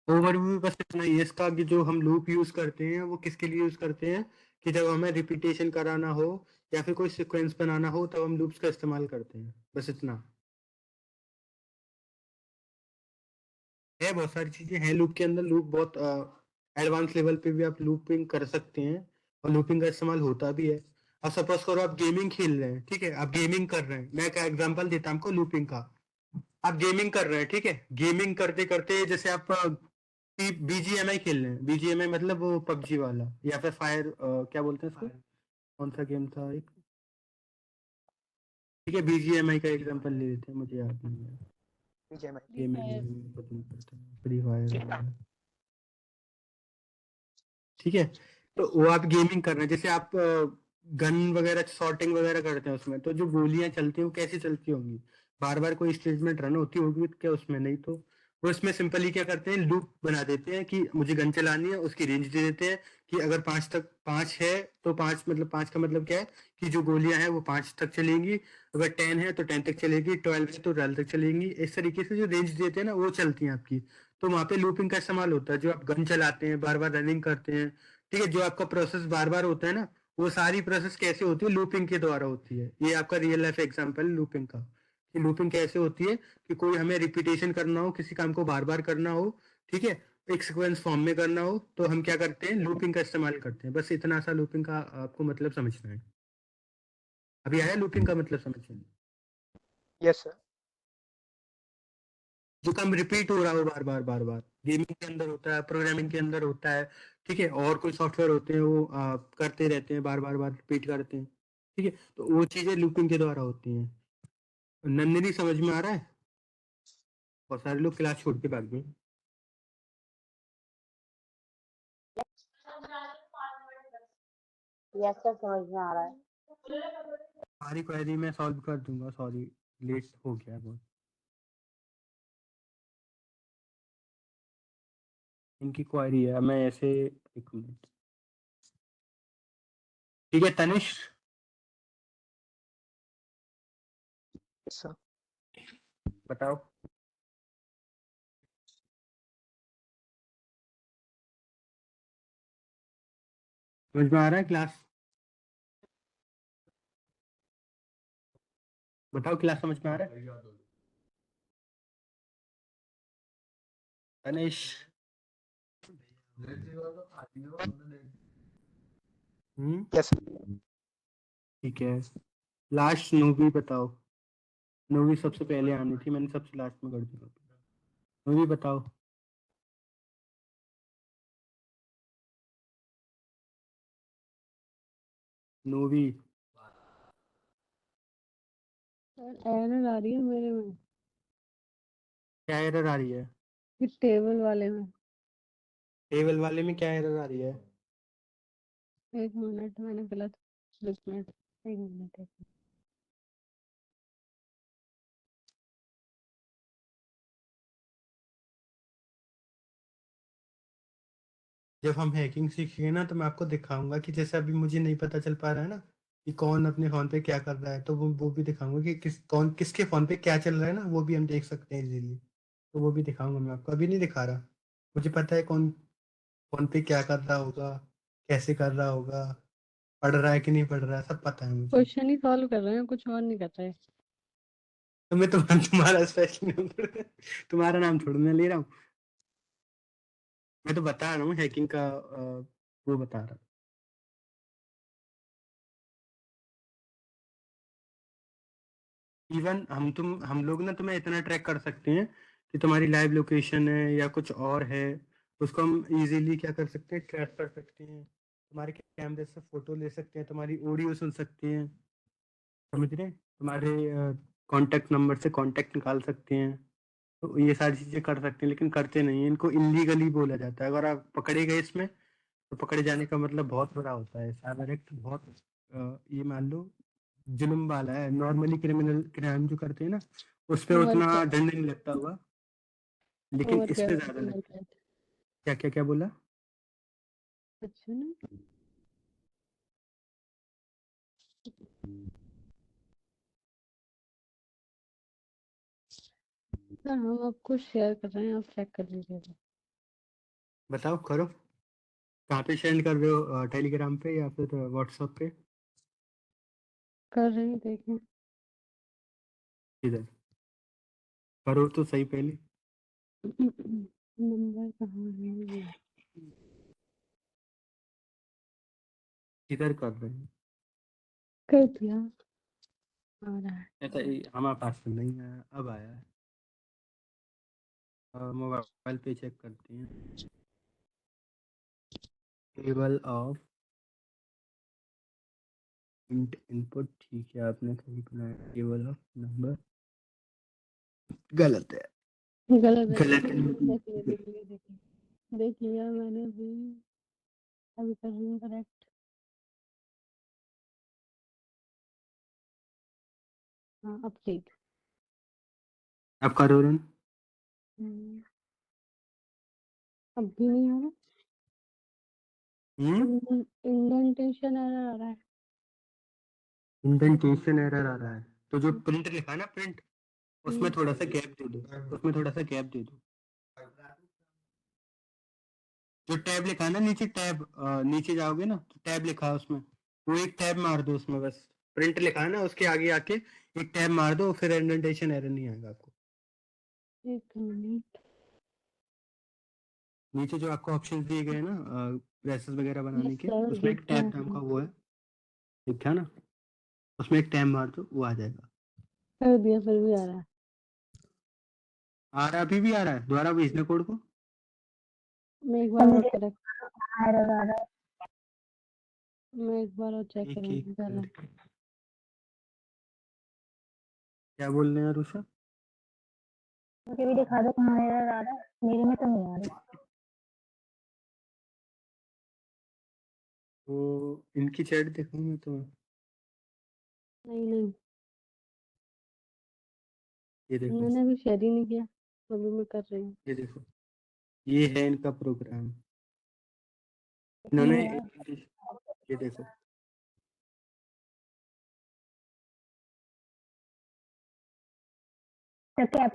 ओवरव्यू बस इतना ही है इसका कि जो हम लूप यूज करते हैं वो किसके लिए यूज करते हैं, कि जब हमें रिपीटेशन कराना हो या फिर कोई सीक्वेंस बनाना हो तब हम लूप्स का इस्तेमाल करते हैं, बस इतना है। बहुत सारी चीजें हैं लूप के अंदर, लूप बहुत एडवांस लेवल पे भी आप लूपिंग कर सकते हैं और लूपिंग का इस्तेमाल होता भी है। अब सपोज करो आप गेमिंग खेल रहे हैं, ठीक है, आप गेमिंग कर रहे हैं, मैं एक एग्जांपल देता हूँ आपको लूपिंग का। आप गेमिंग कर रहे हैं, ठीक है, गेमिंग करते करते जैसे आप बीजीएमआई खेल रहे हैं, बीजीएमआई मतलब वो पबजी वाला, या फिर फायर क्या बोलते हैं उसको, कौन सा गेम था एक, ठीक है, बीजीएमआई का एग्जांपल ले लेते हैं, मुझे याद नहीं है। Free fire. फ्री फायर, ठीक है। तो वो आप गेमिंग कर रहे हैं, जैसे आप गन वगैरह शॉटिंग वगैरह करते हैं उसमें, तो जो गोलियां चलती हैं वो कैसे चलती होंगी, बार बार कोई स्टेटमेंट रन होती होगी क्या उसमें? नहीं तो वो इसमें सिंपली क्या करते हैं, लूप बना देते हैं कि मुझे गन चलानी है, उसकी रेंज दे देते हैं कि अगर 5 है तो 5 मतलब 5 का मतलब क्या है कि जो गोलियां हैं वो 5 तक चलेंगी, अगर 10 है तो 10 तक चलेगी, 12 है तो 12 तक चलेंगी। इस तरीके से जो रेंज देते हैं ना वो चलती हैं आपकी। तो वहां पे लूपिंग का इस्तेमाल होता है, जो आप गन चलाते हैं बार बार रनिंग करते हैं, ठीक है, जो आपका प्रोसेस बार बार होता है ना, वो सारी प्रोसेस कैसे होती है, लूपिंग के द्वारा होती है। ये आपका रियल लाइफ एग्जांपल है लूपिंग का, कि लूपिंग कैसे होती है, कि कोई हमें रिपीटेशन करना हो, किसी काम को बार बार करना हो, ठीक है, एक सीक्वेंस फॉर्म में करना हो, तो हम क्या करते हैं, लूपिंग का इस्तेमाल करते हैं। बस इतना सा लूपिंग का आपको मतलब समझना है। अभी आया लूपिंग का मतलब समझ में? Yes sir. जो काम रिपीट हो रहा हो बार बार बार बार, गेमिंग के अंदर होता है, प्रोग्रामिंग के अंदर होता है, ठीक है, और कोई सॉफ्टवेयर होते हैं वो करते रहते हैं, बार बार बार रिपीट करते हैं, ठीक है, तो वो चीजें लूपिंग के द्वारा होती हैं। नंदिनी समझ में आ रहा है? बहुत सारे लोग क्लास छोड़ के भाग गए। यस सर समझ में आ रहा है। सारी क्वेरी मैं सॉल्व कर दूंगा, सॉरी लेट हो गया बहुत। इनकी क्वेरी है, मैं ऐसे, एक मिनट, ठीक है तनिष, सर बताओ। समझ में आ रहा है क्लास? बताओ क्लास समझ में आ रहा है? तनिष, यस ठीक है, लास्ट मूवी बताओ। मूवी सबसे पहले आनी थी, मैंने सबसे लास्ट में कर दी। मूवी बताओ। मूवी सर एरर आ रही है मेरे में, क्या एरर आ रही है? ये टेबल वाले में। टेबल वाले में क्या एरर आ रही है? एक मिनट, मैंने गलत, एक मिनट, एक मिनट, एक मिनट। जब हम हैकिंग सीखेंगे ना तो मैं आपको दिखाऊंगा कि जैसे अभी मुझे नहीं पता चल पा रहा है ना कि कौन अपने फोन पे क्या कर रहा है, तो वो भी दिखाऊंगा कि कौन किसके फोन पे क्या चल रहा है ना, वो भी हम देख सकते हैं इजीली। तो वो भी दिखाऊंगा मैं आपको, अभी नहीं दिखा रहा। मुझे पता है कौन फोन पे क्या कर रहा होगा, कैसे कर रहा होगा, पढ़ रहा है कि नहीं पढ़ रहा है, सब पता है मुझे। क्वेश्चन ही सॉल्व कर रहे हैं, कुछ और नहीं कर रहे। तो मैं तुम्हारा स्पेशल तुम्हारा नाम थोड़ा ना ले रहा हूँ, मैं तो बता रहा हूँ हैकिंग का वो बता रहा हूँ। इवन हम लोग ना तुम्हें इतना ट्रैक कर सकते हैं कि तुम्हारी लाइव लोकेशन है या कुछ और है, उसको हम इजीली क्या कर सकते हैं, ट्रैक कर सकते हैं, तुम्हारे कैमरे से फोटो ले सकते हैं, तुम्हारी ऑडियो सुन सकते हैं, समझ रहे हैं, तुम्हारे कांटेक्ट नंबर से कांटेक्ट निकाल सकते हैं। तो ये सारी चीजें कर सकते हैं, लेकिन करते नहीं हैं, इनको इलीगली बोला जाता है। अगर आप पकड़े गए इसमें तो पकड़े जाने का मतलब बहुत बुरा होता है, साइबर एक्ट बहुत ये मान लो जुल्म वाला है, नॉर्मली क्रिमिनल क्राइम जो करते हैं ना उस पे ओवर उतना क्या दंड नहीं लगता होगा, लेकिन ओवर इस क्या पे ज्यादा लगता बोलते है। हैं क्या क्या क्या बोला? अच्छा ना सर हम आपको शेयर कर रहे हैं आप चेक कर लीजिएगा बताओ करो, कहाँ पे सेंड कर रहे हो, टेलीग्राम पे या फिर व्हाट्सएप पे? कर रहे हैं देखें इधर करो तो सही पहले। नंबर कहाँ है ये इधर कर रहे हैं। कर दिया आ रहा है ऐसा हमारे पास तो नहीं आया, अब आया है। मोबाइल पे चेक करते हैं। टेबल ऑफ इनपुट, ठीक है आपने सही बनाया। टेबल ऑफ नंबर गलत है। गलत है गलत देखिए देखिए देखिए देख लिया मैंने भी अभी कर रही हूँ करेक्ट हाँ अब ठीक अब करो रन। अब भी नहीं आ रहा इंडेंटेशन एरर आ रहा है इंडेंटेशन एरर आ रहा है, तो जो प्रिंट लिखा है ना प्रिंट, उसमें हम्म, थोड़ा सा गैप दे दो, उसमें थोड़ा सा गैप दे दो। जो टैब लिखा है ना नीचे, टैब नीचे जाओगे ना तो टैब लिखा है उसमें, वो एक टैब मार दो उसमें, बस प्रिंट लिखा है ना उसके आगे आके एक टैब मार दो, फिर इंडेंटेशन एरर नहीं आएगा आपको। एक मिनट नीचे जो आपको ऑप्शन दिए गए हैं ना ब्रेसेस वगैरह बनाने यस के, सर उसमें एक दिख टैब रहा नाम है का वो है, ठीक है ना, उसमें एक टैब मार दो वो आ जाएगा। कर दिया फिर भी आ रहा है आ रहा, अभी भी आ रहा है, दोबारा भेजना कोड को। मैं एक बार और मुझे करेक्ट एरर आ रहा है। मैं एक बार और चेक एक करूंगी एक पहले करके। क्या बोल रहे हैं रुषा? मुझे भी दिखा दो कहाँ एरर आ रहा है, मेरे में तो नहीं आ रही। वो इनकी चैट देखूंगा तो नहीं नहीं ये देखो, मैंने अभी शेयर ही नहीं किया अभी मैं कर रही हूँ ये देखो, ये है इनका प्रोग्राम। नहीं इन्होंने यार, ये देखो, तो क्या